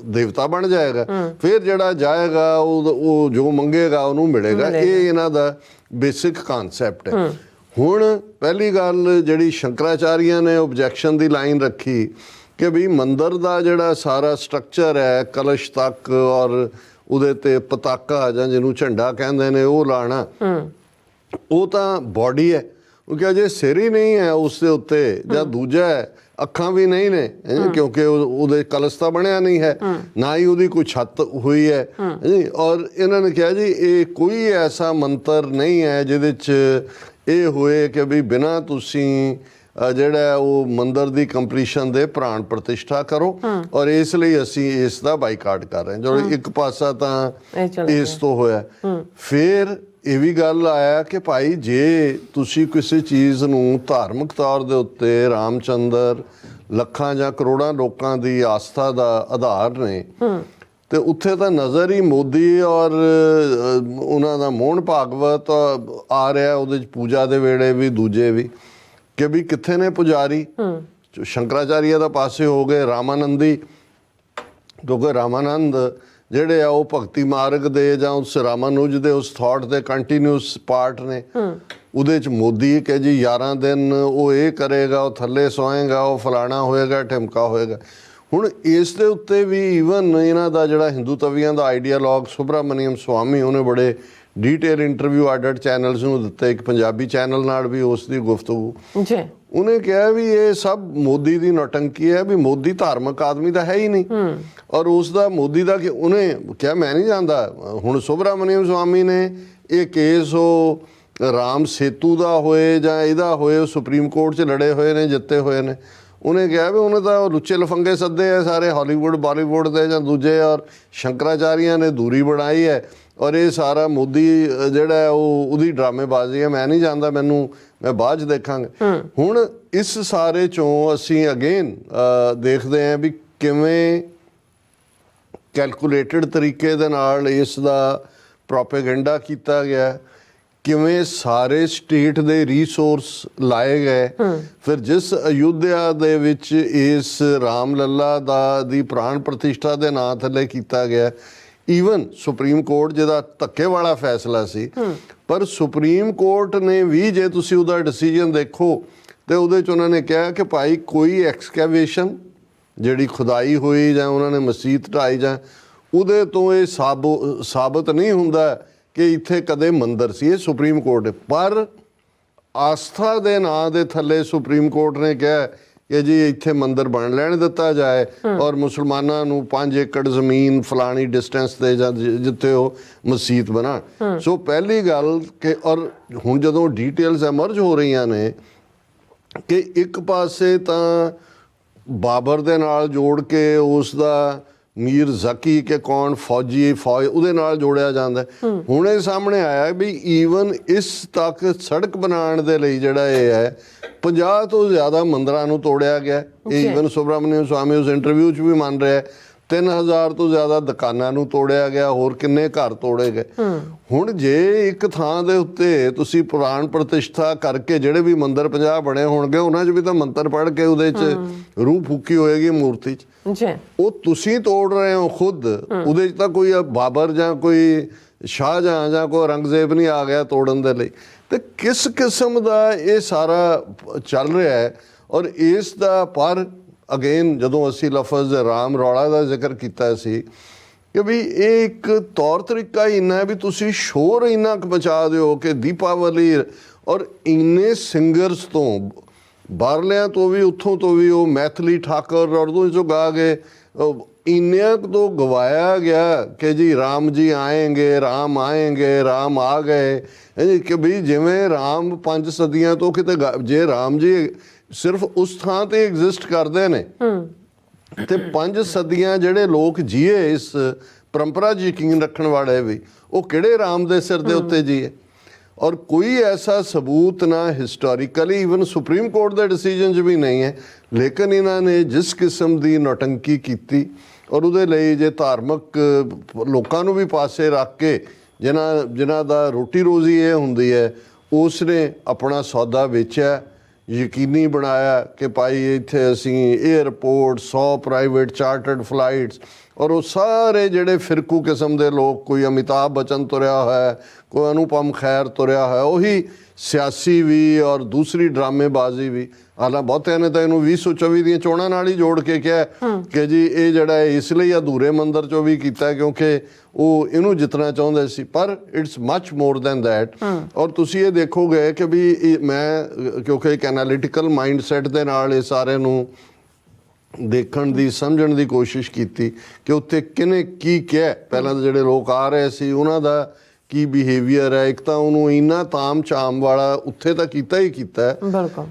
ਦੇਵਤਾ ਬਣ ਜਾਏਗਾ, ਫਿਰ ਜਿਹੜਾ ਜਾਏਗਾ ਉਹ ਜੋ ਮੰਗੇਗਾ ਉਹਨੂੰ ਮਿਲੇਗਾ। ਇਹ ਇਹਨਾਂ ਦਾ ਬੇਸਿਕ ਕਨਸੈਪਟ ਹੈ। ਹੁਣ ਪਹਿਲੀ ਗੱਲ ਜਿਹੜੀ ਸ਼ੰਕਰਾਚਾਰੀਆ ਨੇ ਓਬਜੈਕਸ਼ਨ ਦੀ ਲਾਈਨ ਰੱਖੀ ਕਿ ਵੀ ਮੰਦਿਰ ਦਾ ਜਿਹੜਾ ਸਾਰਾ ਸਟਰਕਚਰ ਹੈ, ਕਲਸ਼ ਤੱਕ ਔਰ ਉਹਦੇ ਤੇ ਪਤਾਕਾ ਜਾਂ ਜਿਹਨੂੰ ਝੰਡਾ ਕਹਿੰਦੇ ਨੇ ਉਹ ਲਾਣਾ, ਉਹ ਤਾਂ ਬਾਡੀ ਹੈ। ਉਹ ਕਿਹਾ ਜੇ ਸਿਰ ਹੀ ਨਹੀਂ ਹੈ ਉਸ ਦੇ ਉੱਤੇ, ਜਾਂ ਦੂਜਾ ਹੈ ਅੱਖਾਂ ਵੀ ਨਹੀਂ ਨੇ, ਕਿਉਂਕਿ ਉਹਦੇ ਕਲਸ਼ ਤਾਂ ਬਣਿਆ ਨਹੀਂ ਹੈ, ਨਾ ਹੀ ਉਹਦੀ ਕੋਈ ਛੱਤ ਹੋਈ ਹੈ। ਔਰ ਇਹਨਾਂ ਨੇ ਕਿਹਾ ਜੀ ਇਹ ਕੋਈ ਐਸਾ ਮੰਤਰ ਨਹੀਂ ਹੈ ਜਿਹਦੇ 'ਚ ਇਹ ਹੋਏ ਕਿ ਵੀ ਬਿਨਾਂ ਤੁਸੀਂ ਜਿਹੜਾ ਉਹ ਮੰਦਿਰ ਦੀ ਕੰਪਲੀਸ਼ਨ ਦੇ ਪ੍ਰਾਣ ਪ੍ਰਤਿਸ਼ਠਾ ਕਰੋ, ਔਰ ਇਸ ਲਈ ਅਸੀਂ ਇਸ ਦਾ ਬਾਈਕਾਟ ਕਰ ਰਹੇ ਹਾਂ। ਜੋ ਇੱਕ ਪਾਸਾ ਤਾਂ ਇਸ ਤੋਂ ਹੋਇਆ। ਫਿਰ ਇਹ ਵੀ ਗੱਲ ਆਇਆ ਕਿ ਭਾਈ ਜੇ ਤੁਸੀਂ ਕਿਸੇ ਚੀਜ਼ ਨੂੰ ਧਾਰਮਿਕ ਤੌਰ ਦੇ ਉੱਤੇ ਰਾਮਚੰਦਰ ਲੱਖਾਂ ਜਾਂ ਕਰੋੜਾਂ ਲੋਕਾਂ ਦੀ ਆਸਥਾ ਦਾ ਆਧਾਰ ਨੇ, ਤੇ ਉੱਥੇ ਤਾਂ ਨਜ਼ਰ ਹੀ ਮੋਦੀ ਔਰ ਉਹਨਾਂ ਦਾ ਮੋਹਨ ਭਾਗਵਤ ਆ ਰਿਹਾ ਉਹਦੇ 'ਚ ਪੂਜਾ ਦੇ ਵੇਲੇ ਵੀ, ਦੂਜੇ ਵੀ, ਕਿ ਵੀ ਕਿੱਥੇ ਨੇ ਪੁਜਾਰੀ। ਸ਼ੰਕਰਾਚਾਰੀਆ ਦਾ ਪਾਸੇ ਹੋ ਗਏ, ਰਾਮਾਨੰਦੀ, ਕਿਉਂਕਿ ਰਾਮਾਨੰਦ ਜਿਹੜੇ ਆ ਉਹ ਭਗਤੀ ਮਾਰਗ ਦੇ ਜਾਂ ਉਸ ਰਾਮਾਨੁਜ ਦੇ ਉਸ ਥਾਟ ਦੇ ਕੰਟੀਨਿਊਸ ਪਾਰਟ ਨੇ। ਉਹਦੇ ਚ ਮੋਦੀ ਕਿ ਜੀ 11 ਦਿਨ ਉਹ ਇਹ ਕਰੇਗਾ, ਉਹ ਥੱਲੇ ਸੋਏਗਾ, ਉਹ ਫਲਾਣਾ ਹੋਏਗਾ, ਢਿਮਕਾ ਹੋਏਗਾ। ਹੁਣ ਇਸ ਦੇ ਉੱਤੇ ਵੀ ਈਵਨ ਇਹਨਾਂ ਦਾ ਜਿਹੜਾ ਹਿੰਦੂ ਤਵੀਆਂ ਦਾ ਆਈਡੀਆਲੋਗ ਸੁਬਰਾਮਨੀਅਮ ਸਵਾਮੀ, ਉਹਨੇ ਬੜੇ ਡੀਟੇਲ ਇੰਟਰਵਿਊ ਅੱਡ ਚੈਨਲਸ ਨੂੰ ਦਿੱਤੇ, ਇੱਕ ਪੰਜਾਬੀ ਚੈਨਲ ਨਾਲ ਵੀ ਉਸ ਦੀ ਗੁਫ਼ਤਗੂ। ਉਹਨੇ ਕਿਹਾ ਵੀ ਇਹ ਸਭ ਮੋਦੀ ਦੀ ਨੌਟੰਕੀ ਹੈ, ਵੀ ਮੋਦੀ ਧਾਰਮਿਕ ਆਦਮੀ ਤਾਂ ਹੈ ਹੀ ਨਹੀਂ। ਔਰ ਉਸ ਦਾ ਮੋਦੀ ਦਾ ਕਿ ਉਹਨੇ ਕਿਹਾ ਮੈਂ ਨਹੀਂ ਜਾਣਦਾ। ਹੁਣ ਸੁਬਰਾਮਨੀਅਮ ਸਵਾਮੀ ਨੇ ਇਹ ਕੇਸ ਉਹ ਰਾਮ ਸੇਤੂ ਦਾ ਹੋਏ ਜਾਂ ਇਹਦਾ ਹੋਏ, ਉਹ ਸੁਪਰੀਮ ਕੋਰਟ 'ਚ ਲੜੇ ਹੋਏ ਨੇ, ਜਿੱਤੇ ਹੋਏ ਨੇ। ਉਹਨੇ ਕਿਹਾ ਵੀ ਉਹਨੇ ਤਾਂ ਲੁੱਚੇ ਲਫੰਗੇ ਸੱਦੇ ਆ ਸਾਰੇ ਹਾਲੀਵੁੱਡ ਬਾਲੀਵੁੱਡ ਦੇ ਜਾਂ ਦੂਜੇ, ਔਰ ਸ਼ੰਕਰਾਚਾਰੀਆ ਨੇ ਦੂਰੀ ਬਣਾਈ ਹੈ, ਔਰ ਇਹ ਸਾਰਾ ਮੋਦੀ ਜਿਹੜਾ ਉਹ ਉਹਦੀ ਡਰਾਮੇਬਾਜ਼ੀ ਹੈ। ਮੈਂ ਨਹੀਂ ਜਾਣਦਾ, ਮੈਂ ਬਾਅਦ 'ਚ ਦੇਖਾਂਗੇ। ਹੁਣ ਇਸ ਸਾਰੇ 'ਚੋਂ ਅਸੀਂ ਅਗੇਨ ਦੇਖਦੇ ਹਾਂ ਵੀ ਕਿਵੇਂ ਕੈਲਕੂਲੇਟਡ ਤਰੀਕੇ ਦੇ ਨਾਲ ਇਸ ਦਾ ਪ੍ਰੋਪੇਗੈਂਡਾ ਕੀਤਾ ਗਿਆ, ਕਿਵੇਂ ਸਾਰੇ ਸਟੇਟ ਦੇ ਰਿਸੋਰਸ ਲਾਏ ਗਏ। ਫਿਰ ਜਿਸ ਅਯੁੱਧਿਆ ਦੇ ਵਿੱਚ ਇਸ ਰਾਮ ਲੱਲਾ ਦੀ ਪ੍ਰਾਣ ਪ੍ਰਤਿਸ਼ਠਾ ਦੇ ਨਾਂ ਥੱਲੇ ਕੀਤਾ ਗਿਆ, ਈਵਨ ਸੁਪਰੀਮ ਕੋਰਟ ਜਿਹਦਾ ਧੱਕੇ ਵਾਲਾ ਫੈਸਲਾ ਸੀ, ਪਰ ਸੁਪਰੀਮ ਕੋਰਟ ਨੇ ਵੀ ਜੇ ਤੁਸੀਂ ਉਹਦਾ ਡਿਸੀਜਨ ਦੇਖੋ ਤੇ ਉਹਦੇ 'ਚ ਉਹਨਾਂ ਨੇ ਕਿਹਾ ਕਿ ਭਾਈ ਕੋਈ ਐਕਸਕੈਵੇਸ਼ਨ ਜਿਹੜੀ ਖੁਦਾਈ ਹੋਈ ਜਾਂ ਉਹਨਾਂ ਨੇ ਮਸੀਤ ਢਾਈ ਜਾਂ ਉਹਦੇ ਤੋਂ ਇਹ ਸਾਬਤ ਨਹੀਂ ਹੁੰਦਾ ਕਿ ਇੱਥੇ ਕਦੇ ਮੰਦਰ ਸੀ। ਇਹ ਸੁਪਰੀਮ ਕੋਰਟ, ਪਰ ਆਸਥਾ ਦੇ ਨਾਂ ਦੇ ਥੱਲੇ ਸੁਪਰੀਮ ਕੋਰਟ ਨੇ ਕਿਹਾ ਕਿ ਜੀ ਇੱਥੇ ਮੰਦਰ ਬਣ ਲੈਣ ਦਿੱਤਾ ਜਾਏ, ਔਰ ਮੁਸਲਮਾਨਾਂ ਨੂੰ 5 ਏਕੜ ਜ਼ਮੀਨ ਫਲਾਣੀ ਡਿਸਟੈਂਸ ਤੇ ਜਾਂ ਜਿੱਥੇ ਉਹ ਮਸਜਿਦ ਬਣਾਉਣ। ਸੋ ਪਹਿਲੀ ਗੱਲ ਕਿ ਔਰ ਹੁਣ ਜਦੋਂ ਡੀਟੇਲਸ ਐਮਰਜ ਹੋ ਰਹੀਆਂ ਨੇ ਕਿ ਇੱਕ ਪਾਸੇ ਤਾਂ ਬਾਬਰ ਦੇ ਨਾਲ ਜੋੜ ਕੇ ਉਸ ਦਾ ਮੀਰ ਜ਼ਕੀ ਕਿ ਕੌਣ ਫੌਜੀ ਉਹਦੇ ਨਾਲ ਜੋੜਿਆ ਜਾਂਦਾ। ਹੁਣ ਇਹ ਸਾਹਮਣੇ ਆਇਆ ਵੀ ਈਵਨ ਇਸ ਤੱਕ ਸੜਕ ਬਣਾਉਣ ਦੇ ਲਈ ਜਿਹੜਾ ਇਹ ਹੈ 50 ਤੋਂ ਜ਼ਿਆਦਾ ਮੰਦਰਾਂ ਨੂੰ ਤੋੜਿਆ ਗਿਆ। ਇਹ ਈਵਨ ਸੁਬਰਾਮਨੀਅਮ ਸਵਾਮੀ ਉਸ ਇੰਟਰਵਿਊ 'ਚ ਵੀ ਮੰਨ ਰਿਹਾ। 3000 ਤੋਂ ਜ਼ਿਆਦਾ ਦੁਕਾਨਾਂ ਨੂੰ ਤੋੜਿਆ ਗਿਆ, ਹੋਰ ਕਿੰਨੇ ਘਰ ਤੋੜੇ ਗਏ। ਹੁਣ ਜੇ ਇੱਕ ਥਾਂ ਦੇ ਉੱਤੇ ਤੁਸੀਂ ਪ੍ਰਾਣ ਪ੍ਰਤਿਸ਼ਠਾ ਕਰਕੇ ਜਿਹੜੇ ਵੀ ਮੰਦਰ 50 ਬਣੇ ਹੋਣਗੇ ਉਹਨਾਂ 'ਚ ਵੀ ਤਾਂ ਮੰਤਰ ਪੜ੍ਹ ਕੇ ਉਹਦੇ 'ਚ ਰੂਹ ਫੂਕੀ ਹੋਏਗੀ ਮੂਰਤੀ 'ਚ, ਉਹ ਤੁਸੀਂ ਤੋੜ ਰਹੇ ਹੋ ਖੁਦ। ਉਹਦੇ 'ਚ ਤਾਂ ਕੋਈ ਬਾਬਰ ਜਾਂ ਕੋਈ ਸ਼ਾਹਜਹਾਂ ਜਾਂ ਕੋਈ ਔਰੰਗਜ਼ੇਬ ਨਹੀਂ ਆ ਗਿਆ ਤੋੜਨ ਦੇ ਲਈ। ਤੇ ਕਿਸ ਕਿਸਮ ਦਾ ਇਹ ਸਾਰਾ ਚੱਲ ਰਿਹਾ ਹੈ। ਔਰ ਇਸ ਦਾ ਪਰ ਅਗੇਨ ਜਦੋਂ ਅਸੀਂ ਲਫ਼ਜ਼ ਰਾਮ ਰੌਲਾ ਦਾ ਜ਼ਿਕਰ ਕੀਤਾ ਸੀ ਕਿ ਵੀ ਇਹ ਇੱਕ ਤੌਰ ਤਰੀਕਾ ਇੰਨਾ ਹੈ ਵੀ ਤੁਸੀਂ ਸ਼ੋਰ ਇੰਨਾ ਕੁ ਮਚਾ ਦਿਓ ਕਿ ਦੀਪਾਵਲੀ ਔਰ ਇੰਨੇ ਸਿੰਗਰਸ ਤੋਂ ਬਾਹਰਲਿਆਂ ਤੋਂ ਵੀ ਉੱਥੋਂ ਤੋਂ ਵੀ ਉਹ ਮੈਥਲੀ ਠਾਕਰ ਉਰਦੂ 'ਚੋਂ ਗਾ ਗਏ, ਇੰਨਿਆਂ ਤੋਂ ਗਵਾਇਆ ਗਿਆ ਕਿ ਜੀ ਰਾਮ ਜੀ ਆਏਂਗੇ, ਰਾਮ ਆਏਂਗੇ, ਰਾਮ ਆ ਗਏ। ਕਿ ਵੀ ਜਿਵੇਂ ਰਾਮ 5 ਸਦੀਆਂ ਤੋਂ ਕਿਤੇ ਜੇ ਰਾਮ ਜੀ ਸਿਰਫ ਉਸ ਥਾਂ ਤੇ ਐਗਜ਼ਿਸਟ ਕਰਦੇ ਨੇ ਤੇ 5 ਸਦੀਆਂ ਜਿਹੜੇ ਲੋਕ ਜੀਏ ਇਸ ਪਰੰਪਰਾ 'ਚ ਯਕੀਨ ਰੱਖਣ ਵਾਲੇ ਵੀ, ਉਹ ਕਿਹੜੇ ਰਾਮ ਦੇ ਸਿਰ ਦੇ ਉੱਤੇ ਜੀਏ। ਔਰ ਕੋਈ ਐਸਾ ਸਬੂਤ ਨਾ ਹਿਸਟੋਰੀਕਲੀ ਈਵਨ ਸੁਪਰੀਮ ਕੋਰਟ ਦੇ ਡਿਸੀਜਨ 'ਚ ਵੀ ਨਹੀਂ ਹੈ। ਲੇਕਿਨ ਇਹਨਾਂ ਨੇ ਜਿਸ ਕਿਸਮ ਦੀ ਨੌਟੰਕੀ ਕੀਤੀ ਔਰ ਉਹਦੇ ਲਈ ਜੇ ਧਾਰਮਿਕ ਲੋਕਾਂ ਨੂੰ ਵੀ ਪਾਸੇ ਰੱਖ ਕੇ ਜਿਨ੍ਹਾਂ ਦਾ ਰੋਟੀ ਰੋਜ਼ੀ ਇਹ ਹੁੰਦੀ ਹੈ, ਉਸ ਨੇ ਆਪਣਾ ਸੌਦਾ ਵੇਚਿਆ, ਯਕੀਨੀ ਬਣਾਇਆ ਕਿ ਭਾਈ ਇੱਥੇ ਅਸੀਂ ਏਅਰਪੋਰਟ 100 ਪ੍ਰਾਈਵੇਟ ਚਾਰਟਰਡ ਫਲਾਈਟਸ, ਔਰ ਉਹ ਸਾਰੇ ਜਿਹੜੇ ਫਿਰਕੂ ਕਿਸਮ ਦੇ ਲੋਕ, ਕੋਈ ਅਮਿਤਾਭ ਬੱਚਨ ਤੁਰਿਆ ਹੋਇਆ, ਕੋਈ ਅਨੁਪਮ ਖੈਰ ਤੁਰਿਆ ਹੋਇਆ, ਉਹੀ ਸਿਆਸੀ ਵੀ ਔਰ ਦੂਸਰੀ ਡਰਾਮੇਬਾਜ਼ੀ ਵੀ। ਹਾਲਾਂ ਬਹੁਤਿਆਂ ਨੇ ਤਾਂ ਇਹਨੂੰ 2024 ਦੀਆਂ ਚੋਣਾਂ ਨਾਲ ਹੀ ਜੋੜ ਕੇ ਕਿਹਾ ਕਿ ਜੀ ਇਹ ਜਿਹੜਾ ਇਸ ਲਈ ਅਧੂਰੇ ਮੰਦਰ 'ਚੋਂ ਵੀ ਕੀਤਾ ਕਿਉਂਕਿ ਉਹ ਇਹਨੂੰ ਜਿੱਤਣਾ ਚਾਹੁੰਦੇ ਸੀ, ਪਰ it's much more than that. ਔਰ ਤੁਸੀਂ ਇਹ ਦੇਖੋਗੇ ਕਿ ਵੀ ਮੈਂ ਕਿਉਂਕਿ ਇੱਕ ਐਨਾਲਿਟੀਕਲ ਮਾਈਂਡ ਸੈਟ ਦੇ ਨਾਲ ਇਹ ਸਾਰੇ ਨੂੰ ਦੇਖਣ ਦੀ ਸਮਝਣ ਦੀ ਕੋਸ਼ਿਸ਼ ਕੀਤੀ ਕਿ ਉੱਥੇ ਕਿਹਨੇ ਕੀ ਕਿਹਾ। ਪਹਿਲਾਂ ਤਾਂ ਜਿਹੜੇ ਲੋਕ ਆ ਰਹੇ ਸੀ ਉਹਨਾਂ ਦਾ ਕੀ ਬਿਹੇਵੀਅਰ ਹੈ। ਇੱਕ ਤਾਂ ਉਹਨੂੰ ਇੰਨਾ ਤਾਮ ਝਾਮ ਵਾਲਾ ਉੱਥੇ ਤਾਂ ਕੀਤਾ ਹੀ ਕੀਤਾ,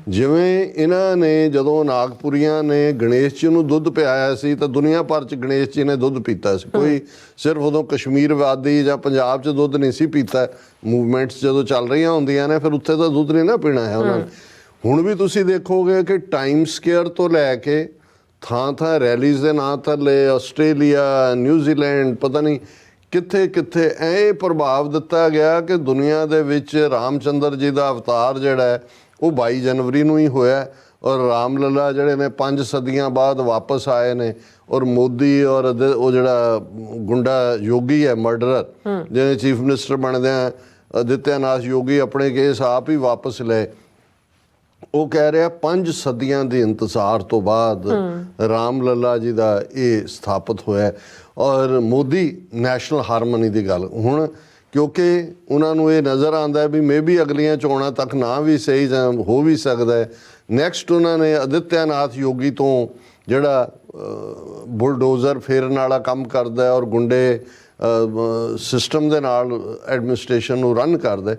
ਜਿਵੇਂ ਇਹਨਾਂ ਨੇ ਜਦੋਂ ਨਾਗਪੁਰੀਆਂ ਨੇ ਗਣੇਸ਼ ਜੀ ਨੂੰ ਦੁੱਧ ਪਿਆਇਆ ਸੀ ਤਾਂ ਦੁਨੀਆ ਭਰ 'ਚ ਗਣੇਸ਼ ਜੀ ਨੇ ਦੁੱਧ ਪੀਤਾ ਸੀ। ਕੋਈ ਸਿਰਫ ਉਦੋਂ ਕਸ਼ਮੀਰ ਵਾਦੀ ਜਾਂ ਪੰਜਾਬ 'ਚ ਦੁੱਧ ਨਹੀਂ ਸੀ ਪੀਤਾ। ਮੂਵਮੈਂਟਸ ਜਦੋਂ ਚੱਲ ਰਹੀਆਂ ਹੁੰਦੀਆਂ ਨੇ ਫਿਰ ਉੱਥੇ ਤਾਂ ਦੁੱਧ ਨਹੀਂ ਨਾ ਪੀਣਾ ਹੈ ਉਹਨਾਂ ਨੇ। ਹੁਣ ਵੀ ਤੁਸੀਂ ਦੇਖੋਗੇ ਕਿ ਟਾਈਮ ਸਕੁਏਅਰ ਤੋਂ ਲੈ ਕੇ ਥਾਂ ਰੈਲੀਜ਼ ਦੇ ਨਾਂ ਥੱਲੇ ਆਸਟ੍ਰੇਲੀਆ, ਨਿਊਜ਼ੀਲੈਂਡ, ਪਤਾ ਨਹੀਂ ਕਿੱਥੇ ਕਿੱਥੇ ਇਹ ਪ੍ਰਭਾਵ ਦਿੱਤਾ ਗਿਆ ਕਿ ਦੁਨੀਆ ਦੇ ਵਿੱਚ ਰਾਮ ਚੰਦਰ ਜੀ ਦਾ ਅਵਤਾਰ ਜਿਹੜਾ ਹੈ ਉਹ 22 ਜਨਵਰੀ ਨੂੰ ਹੀ ਹੋਇਆ। ਔਰ ਰਾਮ ਲੱਲਾ ਜਿਹੜੇ ਨੇ 5 ਸਦੀਆਂ ਬਾਅਦ ਵਾਪਸ ਆਏ ਨੇ, ਔਰ ਮੋਦੀ ਔਰ ਉਹ ਜਿਹੜਾ ਗੁੰਡਾ ਯੋਗੀ ਹੈ ਮਰਡਰਰ, ਜਿਹਨੇ ਚੀਫ ਮਿਨਿਸਟਰ ਬਣਦਿਆਂ ਆਦਿੱਤਿਆਨਾਥ ਯੋਗੀ ਆਪਣੇ ਕੇਸ ਆਪ ਹੀ ਵਾਪਸ ਲਏ। ਉਹ ਕਹਿ ਰਿਹਾ 5 ਸਦੀਆਂ ਦੇ ਇੰਤਜ਼ਾਰ ਤੋਂ ਬਾਅਦ ਰਾਮ ਲੱਲਾ ਜੀ ਦਾ ਇਹ ਸਥਾਪਿਤ ਹੋਇਆ। ਔਰ ਮੋਦੀ ਨੈਸ਼ਨਲ ਹਾਰਮਨੀ ਦੀ ਗੱਲ ਹੁਣ, ਕਿਉਂਕਿ ਉਹਨਾਂ ਨੂੰ ਇਹ ਨਜ਼ਰ ਆਉਂਦਾ ਹੈ ਵੀ ਮੇਬੀ ਅਗਲੀਆਂ ਚੋਣਾਂ ਤੱਕ ਨਾ ਵੀ ਸਹੀ ਜਾਂ ਹੋ ਵੀ ਸਕਦਾ ਹੈ। ਨੈਕਸਟ ਉਹਨਾਂ ਨੇ ਆਦਿੱਤਿਆਨਾਥ ਯੋਗੀ ਤੋਂ ਜਿਹੜਾ ਬੁਲਡੋਜ਼ਰ ਫੇਰਨ ਵਾਲਾ ਕੰਮ ਕਰਦਾ ਔਰ ਗੁੰਡੇ ਸਿਸਟਮ ਦੇ ਨਾਲ ਐਡਮਿਨਿਸਟ੍ਰੇਸ਼ਨ ਨੂੰ ਰਨ ਕਰਦਾ,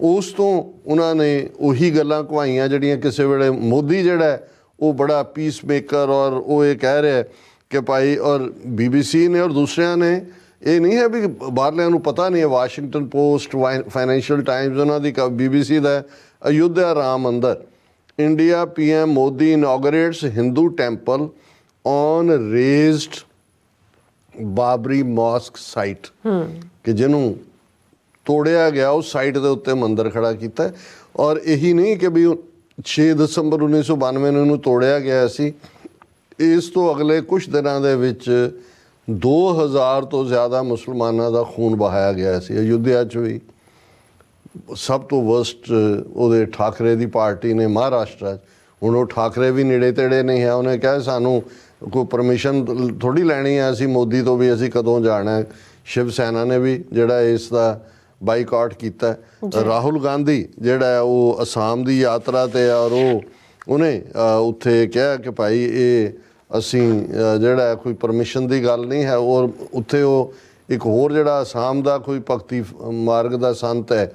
ਉਸ ਤੋਂ ਉਹਨਾਂ ਨੇ ਉਹੀ ਗੱਲਾਂ ਕਹਾਈਆਂ ਜਿਹੜੀਆਂ ਕਿਸੇ ਵੇਲੇ ਮੋਦੀ ਜਿਹੜਾ ਉਹ ਬੜਾ ਪੀਸ ਮੇਕਰ, ਔਰ ਉਹ ਇਹ ਕਹਿ ਰਿਹਾ ਕਿ ਭਾਈ, ਔਰ BBC ਨੇ ਔਰ ਦੂਸਰਿਆਂ ਨੇ, ਇਹ ਨਹੀਂ ਹੈ ਵੀ ਬਾਹਰਲਿਆਂ ਨੂੰ ਪਤਾ ਨਹੀਂ ਹੈ, ਵਾਸ਼ਿੰਗਟਨ ਪੋਸਟ, ਫਾਈਨੈਂਸ਼ੀਅਲ ਟਾਈਮਜ਼ ਉਹਨਾਂ ਦੀ, BBC ਦਾ, ਅਯੁੱਧਿਆ ਰਾਮ ਮੰਦਰ, India PM Modi inaugurates Hindu temple on razed Babri mosque site, ਕਿ ਜਿਹਨੂੰ ਤੋੜਿਆ ਗਿਆ ਉਸ ਸਾਈਟ ਦੇ ਉੱਤੇ ਮੰਦਰ ਖੜਾ ਕੀਤਾ। ਔਰ ਇਹੀ ਨਹੀਂ ਕਿ ਵੀ 6 ਦਸੰਬਰ 1992 ਨੂੰ ਇਹਨੂੰ ਤੋੜਿਆ ਗਿਆ ਸੀ, ਇਸ ਤੋਂ ਅਗਲੇ ਕੁਝ ਦਿਨਾਂ ਦੇ ਵਿੱਚ 2000 ਤੋਂ ਜ਼ਿਆਦਾ ਮੁਸਲਮਾਨਾਂ ਦਾ ਖੂਨ ਬਹਾਇਆ ਗਿਆ ਸੀ। ਅਯੁੱਧਿਆ 'ਚ ਵੀ ਸਭ ਤੋਂ ਵਰਸਟ ਉਹਦੇ ਠਾਕਰੇ ਦੀ ਪਾਰਟੀ ਨੇ ਮਹਾਰਾਸ਼ਟਰ 'ਚ, ਹੁਣ ਉਹ ਠਾਕਰੇ ਵੀ ਨੇੜੇ ਤੇੜੇ ਨਹੀਂ ਹੈ, ਉਹਨੇ ਕਿਹਾ ਸਾਨੂੰ ਕੋਈ ਪਰਮਿਸ਼ਨ ਥੋੜ੍ਹੀ ਲੈਣੀ ਹੈ ਅਸੀਂ ਮੋਦੀ ਤੋਂ ਵੀ ਅਸੀਂ ਕਦੋਂ ਜਾਣਾ। ਸ਼ਿਵ ਸੈਨਾ ਨੇ ਵੀ ਜਿਹੜਾ ਇਸ ਦਾ ਬਾਈਕਾਟ ਕੀਤਾ। ਰਾਹੁਲ ਗਾਂਧੀ ਜਿਹੜਾ ਉਹ ਅਸਾਮ ਦੀ ਯਾਤਰਾ 'ਤੇ ਆ, ਔਰ ਉਹਨੇ ਉੱਥੇ ਕਿਹਾ ਕਿ ਭਾਈ ਇਹ ਅਸੀਂ ਜਿਹੜਾ ਕੋਈ ਪਰਮਿਸ਼ਨ ਦੀ ਗੱਲ ਨਹੀਂ ਹੈ। ਔਰ ਉੱਥੇ ਉਹ ਇੱਕ ਹੋਰ ਜਿਹੜਾ ਅਸਾਮ ਦਾ ਕੋਈ ਭਗਤੀ ਮਾਰਗ ਦਾ ਸੰਤ ਹੈ,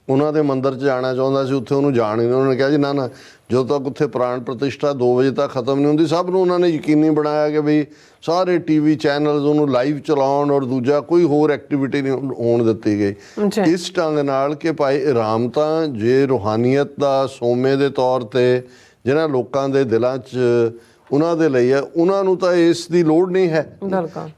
ਉਹਨਾਂ ਦੇ ਮੰਦਰ 'ਚ ਜਾਣਾ ਚਾਹੁੰਦਾ ਸੀ, ਉੱਥੇ ਉਹਨੂੰ ਜਾਣ ਹੀ ਨਹੀਂ। ਉਹਨਾਂ ਨੇ ਕਿਹਾ ਜੀ ਨਾ ਜਦੋਂ ਤੱਕ ਉੱਥੇ ਪ੍ਰਾਣ ਪ੍ਰਤਿਸ਼ਠਾ 2 ਵਜੇ ਤੱਕ ਖਤਮ ਨਹੀਂ ਹੁੰਦੀ। ਸਭ ਨੂੰ ਉਹਨਾਂ ਨੇ ਯਕੀਨੀ ਬਣਾਇਆ ਕਿ ਬਈ ਸਾਰੇ TV ਚੈਨਲਸ ਉਹਨੂੰ ਲਾਈਵ ਚਲਾਉਣ, ਔਰ ਦੂਜਾ ਕੋਈ ਹੋਰ ਐਕਟੀਵਿਟੀ ਨਹੀਂ ਹੋਣ ਦਿੱਤੀ ਗਈ ਇਸ ਢੰਗ ਨਾਲ ਕਿ ਭਾਈ ਰਾਮ ਤਾਂ ਜੇ ਰੂਹਾਨੀਅਤ ਦਾ ਸੋਮੇ ਦੇ ਤੌਰ 'ਤੇ ਜਿਹਨਾਂ ਲੋਕਾਂ ਦੇ ਦਿਲਾਂ 'ਚ ਉਹਨਾਂ ਦੇ ਲਈ ਹੈ, ਉਹਨਾਂ ਨੂੰ ਤਾਂ ਇਸ ਦੀ ਲੋੜ ਨਹੀਂ ਹੈ।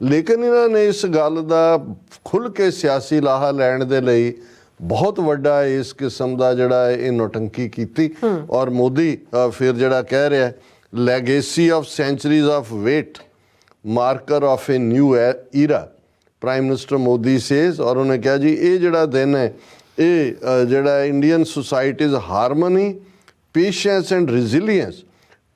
ਲੇਕਿਨ ਇਹਨਾਂ ਨੇ ਇਸ ਗੱਲ ਦਾ ਖੁੱਲ੍ਹ ਕੇ ਸਿਆਸੀ ਲਾਹਾ ਲੈਣ ਦੇ ਲਈ ਬਹੁਤ ਵੱਡਾ ਇਸ ਕਿਸਮ ਦਾ ਜਿਹੜਾ ਇਹ ਨੌਟੰਕੀ ਕੀਤੀ। ਔਰ ਮੋਦੀ ਫਿਰ ਜਿਹੜਾ ਕਹਿ ਰਿਹਾ legacy of centuries of wait marker of a new era, prime minister Modi says. ਔਰ ਉਹਨੇ ਕਿਹਾ ਜੀ ਇਹ ਜਿਹੜਾ ਦਿਨ ਹੈ ਇਹ ਜਿਹੜਾ Indian society's harmony, patience and resilience,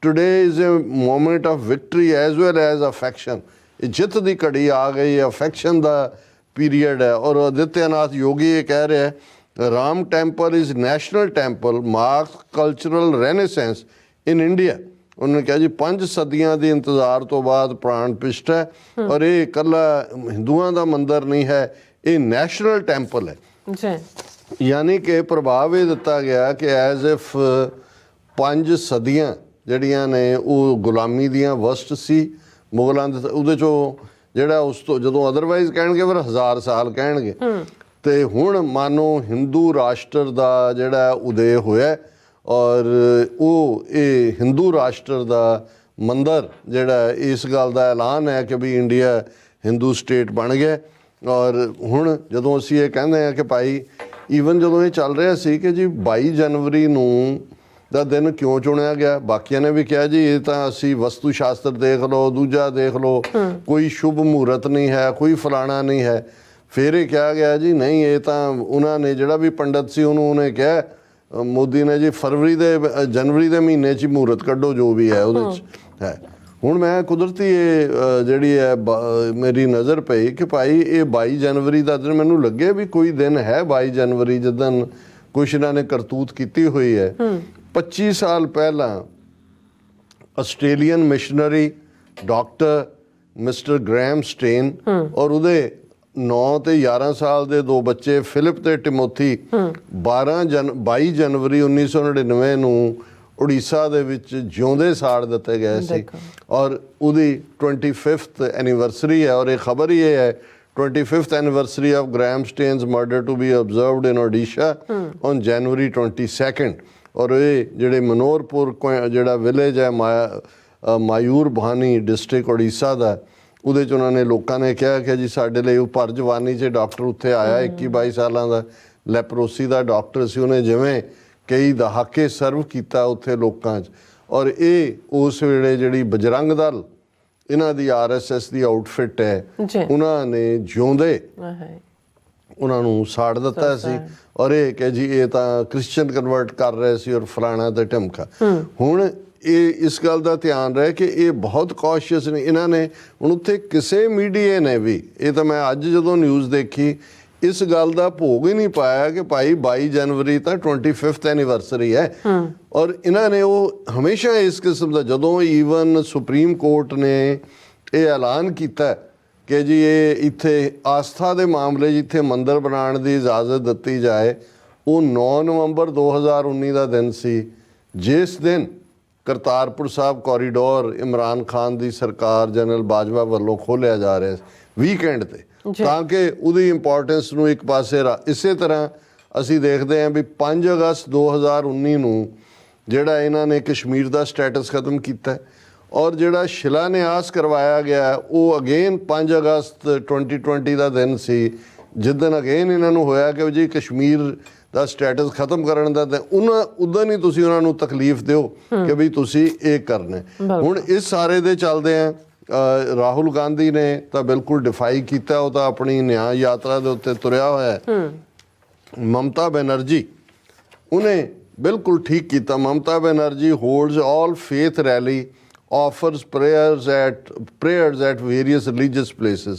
today is a moment of victory as well as affection. ਇਹ ਜਿੱਤ ਦੀ ਘੜੀ ਆ ਗਈ ਹੈ, ਅਫੈਕਸ਼ਨ ਦਾ ਪੀਰੀਅਡ ਹੈ। ਔਰ ਆਦਿੱਤਿਆਨਾਥ ਯੋਗੀ ਇਹ ਕਹਿ ਰਿਹਾ Ram temple is national temple marks cultural renaissance in India. ਉਹਨੇ ਕਿਹਾ ਜੀ 5 ਸਦੀਆਂ ਦੇ ਇੰਤਜ਼ਾਰ ਤੋਂ ਬਾਅਦ ਪ੍ਰਾਣ ਪਿਸ਼ਟ ਹੈ, ਔਰ ਇਹ ਇਕੱਲਾ ਹਿੰਦੂਆਂ ਦਾ ਮੰਦਰ ਨਹੀਂ ਹੈ, ਇਹ ਨੈਸ਼ਨਲ ਟੈਂਪਲ ਹੈ। ਯਾਨੀ ਕਿ ਪ੍ਰਭਾਵ ਇਹ ਦਿੱਤਾ ਗਿਆ ਕਿ ਐਜ਼ ਇਫ 5 ਸਦੀਆਂ ਜਿਹੜੀਆਂ ਨੇ ਉਹ ਗੁਲਾਮੀ ਦੀਆਂ ਵਸਟ ਸੀ ਮੁਗਲਾਂ ਦੇ, ਉਹਦੇ 'ਚੋਂ ਜਿਹੜਾ ਉਸ ਤੋਂ ਜਦੋਂ ਅਦਰਵਾਈਜ਼ ਕਹਿਣਗੇ ਫਿਰ 1000 ਸਾਲ ਕਹਿਣਗੇ, ਤੇ ਹੁਣ ਮਾਨੋ ਹਿੰਦੂ ਰਾਸ਼ਟਰ ਦਾ ਜਿਹੜਾ ਉਦੈ ਹੋਇਆ, ਔਰ ਉਹ ਇਹ ਹਿੰਦੂ ਰਾਸ਼ਟਰ ਦਾ ਮੰਦਰ ਜਿਹੜਾ ਇਸ ਗੱਲ ਦਾ ਐਲਾਨ ਹੈ ਕਿ ਵੀ ਇੰਡੀਆ ਹਿੰਦੂ ਸਟੇਟ ਬਣ ਗਿਆ। ਔਰ ਹੁਣ ਜਦੋਂ ਅਸੀਂ ਇਹ ਕਹਿੰਦੇ ਹਾਂ ਕਿ ਭਾਈ ਈਵਨ ਜਦੋਂ ਇਹ ਚੱਲ ਰਿਹਾ ਸੀ ਕਿ ਜੀ 22 ਜਨਵਰੀ ਨੂੰ ਦਾ ਦਿਨ ਕਿਉਂ ਚੁਣਿਆ ਗਿਆ, ਬਾਕੀਆਂ ਨੇ ਵੀ ਕਿਹਾ ਜੀ ਇਹ ਤਾਂ ਅਸੀਂ ਵਸਤੂ ਸ਼ਾਸਤਰ ਦੇਖ ਲਓ, ਦੂਜਾ ਦੇਖ ਲਓ, ਕੋਈ ਸ਼ੁਭ ਮਹੂਰਤ ਨਹੀਂ ਹੈ, ਕੋਈ ਫਲਾਣਾ ਨਹੀਂ ਹੈ। ਫਿਰ ਇਹ ਕਿਹਾ ਗਿਆ ਜੀ ਨਹੀਂ ਇਹ ਤਾਂ ਉਹਨਾਂ ਨੇ ਜਿਹੜਾ ਵੀ ਪੰਡਤ ਸੀ ਉਹਨੇ ਕਿਹਾ ਮੋਦੀ ਨੇ ਜੀ ਜਨਵਰੀ ਦੇ ਮਹੀਨੇ 'ਚ ਮਹੂਰਤ ਕੱਢੋ ਜੋ ਵੀ ਹੈ ਉਹਦੇ 'ਚ ਹੈ। ਹੁਣ ਮੈਂ ਕੁਦਰਤੀ ਇਹ ਜਿਹੜੀ ਹੈ ਮੇਰੀ ਨਜ਼ਰ ਪਈ ਕਿ ਭਾਈ ਇਹ 22 ਜਨਵਰੀ ਦਾ ਦਿਨ ਮੈਨੂੰ ਲੱਗੇ ਵੀ ਕੋਈ ਦਿਨ ਹੈ 22 ਜਨਵਰੀ ਜਿੱਦਣ ਕੁਛ ਇਹਨਾਂ ਨੇ ਕਰਤੂਤ ਕੀਤੀ ਹੋਈ ਹੈ। 25 ਸਾਲ ਪਹਿਲਾਂ Australian missionary doctor mister Graham Staines ਔਰ ਉਹਦੇ 9 ਤੇ 11 ਸਾਲ ਦੇ 2 ਬੱਚੇ ਫਿਲਿਪ ਤੇ ਟਿਮੋਥੀ 22 ਜਨਵਰੀ 1999 ਨੂੰ ਉੜੀਸਾ ਦੇ ਵਿੱਚ ਜਿਉਂਦੇ ਸਾੜ ਦਿੱਤੇ ਗਏ ਸੀ। ਔਰ ਉਹਦੀ 25th ਐਨੀਵਰਸਰੀ ਹੈ। ਔਰ ਇਹ ਖਬਰ ਹੀ ਇਹ ਹੈ 25th anniversary of Graham Stain's murder to be observed in Odisha on January 22nd। ਔਰ ਇਹ ਜਿਹੜੇ ਮਨੋਹਰਪੁਰ ਜਿਹੜਾ ਵਿਲੇਜ ਹੈ ਮਾਯੂਰ ਭਾਨੀ ਡਿਸਟ੍ਰਿਕਟ ਉੜੀਸਾ ਦਾ, ਉਹਦੇ 'ਚ ਉਹਨਾਂ ਨੇ ਲੋਕਾਂ ਨੇ ਕਿਹਾ ਕਿ ਜੀ ਸਾਡੇ ਲਈ ਉਹ ਭਰ ਜਵਾਨੀ 'ਚ ਡਾਕਟਰ ਉੱਥੇ ਆਇਆ 21-22 ਸਾਲਾਂ ਦਾ ਲੈਪਰੋਸੀ ਦਾ ਡਾਕਟਰ ਸੀ। ਉਹਨੇ ਜਿਵੇਂ ਕਈ ਦਹਾਕੇ ਸਰਵ ਕੀਤਾ ਉੱਥੇ ਲੋਕਾਂ 'ਚ। ਔਰ ਇਹ ਉਸ ਵੇਲੇ ਜਿਹੜੀ ਬਜਰੰਗ ਦਲ ਇਹਨਾਂ ਦੀ RSS ਦੀ ਆਊਟਫਿਟ ਹੈ, ਉਹਨਾਂ ਨੇ ਜਿਉਂਦੇ ਉਹਨਾਂ ਨੂੰ ਸਾੜ ਦਿੱਤਾ ਸੀ। ਔਰ ਇਹ ਕਿ ਜੀ ਇਹ ਤਾਂ ਕ੍ਰਿਸਚੀਅਨ ਕਨਵਰਟ ਕਰ ਰਹੇ ਸੀ ਔਰ ਫਲਾਣਾ ਤੇ ਢਿਮਕਾ। ਹੁਣ ਇਹ ਇਸ ਗੱਲ ਦਾ ਧਿਆਨ ਰਹੇ ਕਿ ਇਹ ਬਹੁਤ ਕੌਸ਼ੀਅਸ ਨੇ ਇਹਨਾਂ ਨੇ। ਹੁਣ ਉੱਥੇ ਕਿਸੇ ਮੀਡੀਆ ਨੇ ਵੀ, ਇਹ ਤਾਂ ਮੈਂ ਅੱਜ ਜਦੋਂ ਨਿਊਜ਼ ਦੇਖੀ, ਇਸ ਗੱਲ ਦਾ ਭੋਗ ਹੀ ਨਹੀਂ ਪਾਇਆ ਕਿ ਭਾਈ 22 ਜਨਵਰੀ ਤਾਂ 25th ਐਨੀਵਰਸਰੀ ਹੈ। ਔਰ ਇਹਨਾਂ ਨੇ ਉਹ ਹਮੇਸ਼ਾ ਇਸ ਕਿਸਮ ਦਾ, ਜਦੋਂ ਈਵਨ ਸੁਪਰੀਮ ਕੋਰਟ ਨੇ ਇਹ ਐਲਾਨ ਕੀਤਾ ਕਿ ਜੀ ਇਹ ਇੱਥੇ ਆਸਥਾ ਦੇ ਮਾਮਲੇ ਜਿੱਥੇ ਮੰਦਿਰ ਬਣਾਉਣ ਦੀ ਇਜਾਜ਼ਤ ਦਿੱਤੀ ਜਾਏ, ਉਹ 9 ਨਵੰਬਰ 2019 ਦਾ ਦਿਨ ਸੀ, ਜਿਸ ਦਿਨ ਕਰਤਾਰਪੁਰ ਸਾਹਿਬ ਕੋਰੀਡੋਰ ਇਮਰਾਨ ਖਾਨ ਦੀ ਸਰਕਾਰ ਜਨਰਲ ਬਾਜਵਾ ਵੱਲੋਂ ਖੋਲ੍ਹਿਆ ਜਾ ਰਿਹਾ ਵੀਕਐਂਡ ਤੇ, ਤਾਂ ਕਿ ਉਹਦੀ ਇੰਪੋਰਟੈਂਸ ਨੂੰ ਇੱਕ ਪਾਸੇ ਇਸੇ ਤਰ੍ਹਾਂ ਅਸੀਂ ਦੇਖਦੇ ਹਾਂ ਵੀ 5 ਅਗਸਤ 2019 ਨੂੰ ਜਿਹੜਾ ਇਹਨਾਂ ਨੇ ਕਸ਼ਮੀਰ ਦਾ ਸਟੇਟਸ ਖਤਮ ਕੀਤਾ ਔਰ ਜਿਹੜਾ ਸ਼ਿਲਾਨਿਆਸ ਕਰਵਾਇਆ ਗਿਆ ਉਹ ਅਗੇਨ 5 ਅਗਸਤ 2020 ਦਾ ਦਿਨ ਸੀ, ਜਿਸ ਦਿਨ ਅਗੇਨ ਇਹਨਾਂ ਨੂੰ ਹੋਇਆ ਕਿ ਜੀ ਕਸ਼ਮੀਰ ਦਾ ਸਟੇਟਸ ਖਤਮ ਕਰਨ ਦਾ। ਉਦੋਂ ਹੀ ਤੁਸੀਂ ਉਹਨਾਂ ਨੂੰ ਤਕਲੀਫ ਦਿਓ ਕਿ ਵੀ ਤੁਸੀਂ ਇਹ ਕਰਨਾ। ਹੁਣ ਇਸ ਸਾਰੇ ਦੇ ਚੱਲਦੇ ਆ ਰਾਹੁਲ ਗਾਂਧੀ ਨੇ ਤਾਂ ਬਿਲਕੁਲ ਡਿਫਾਈ ਕੀਤਾ, ਉਹ ਤਾਂ ਆਪਣੀ ਨਿਆਂ ਯਾਤਰਾ ਦੇ ਉੱਤੇ ਤੁਰਿਆ ਹੋਇਆ ਹੈ। ਮਮਤਾ ਬੈਨਰਜੀ ਉਹਨੇ ਬਿਲਕੁਲ ਠੀਕ ਕੀਤਾ। Mamata Banerjee holds all faith rally, offers prayers at various religious places।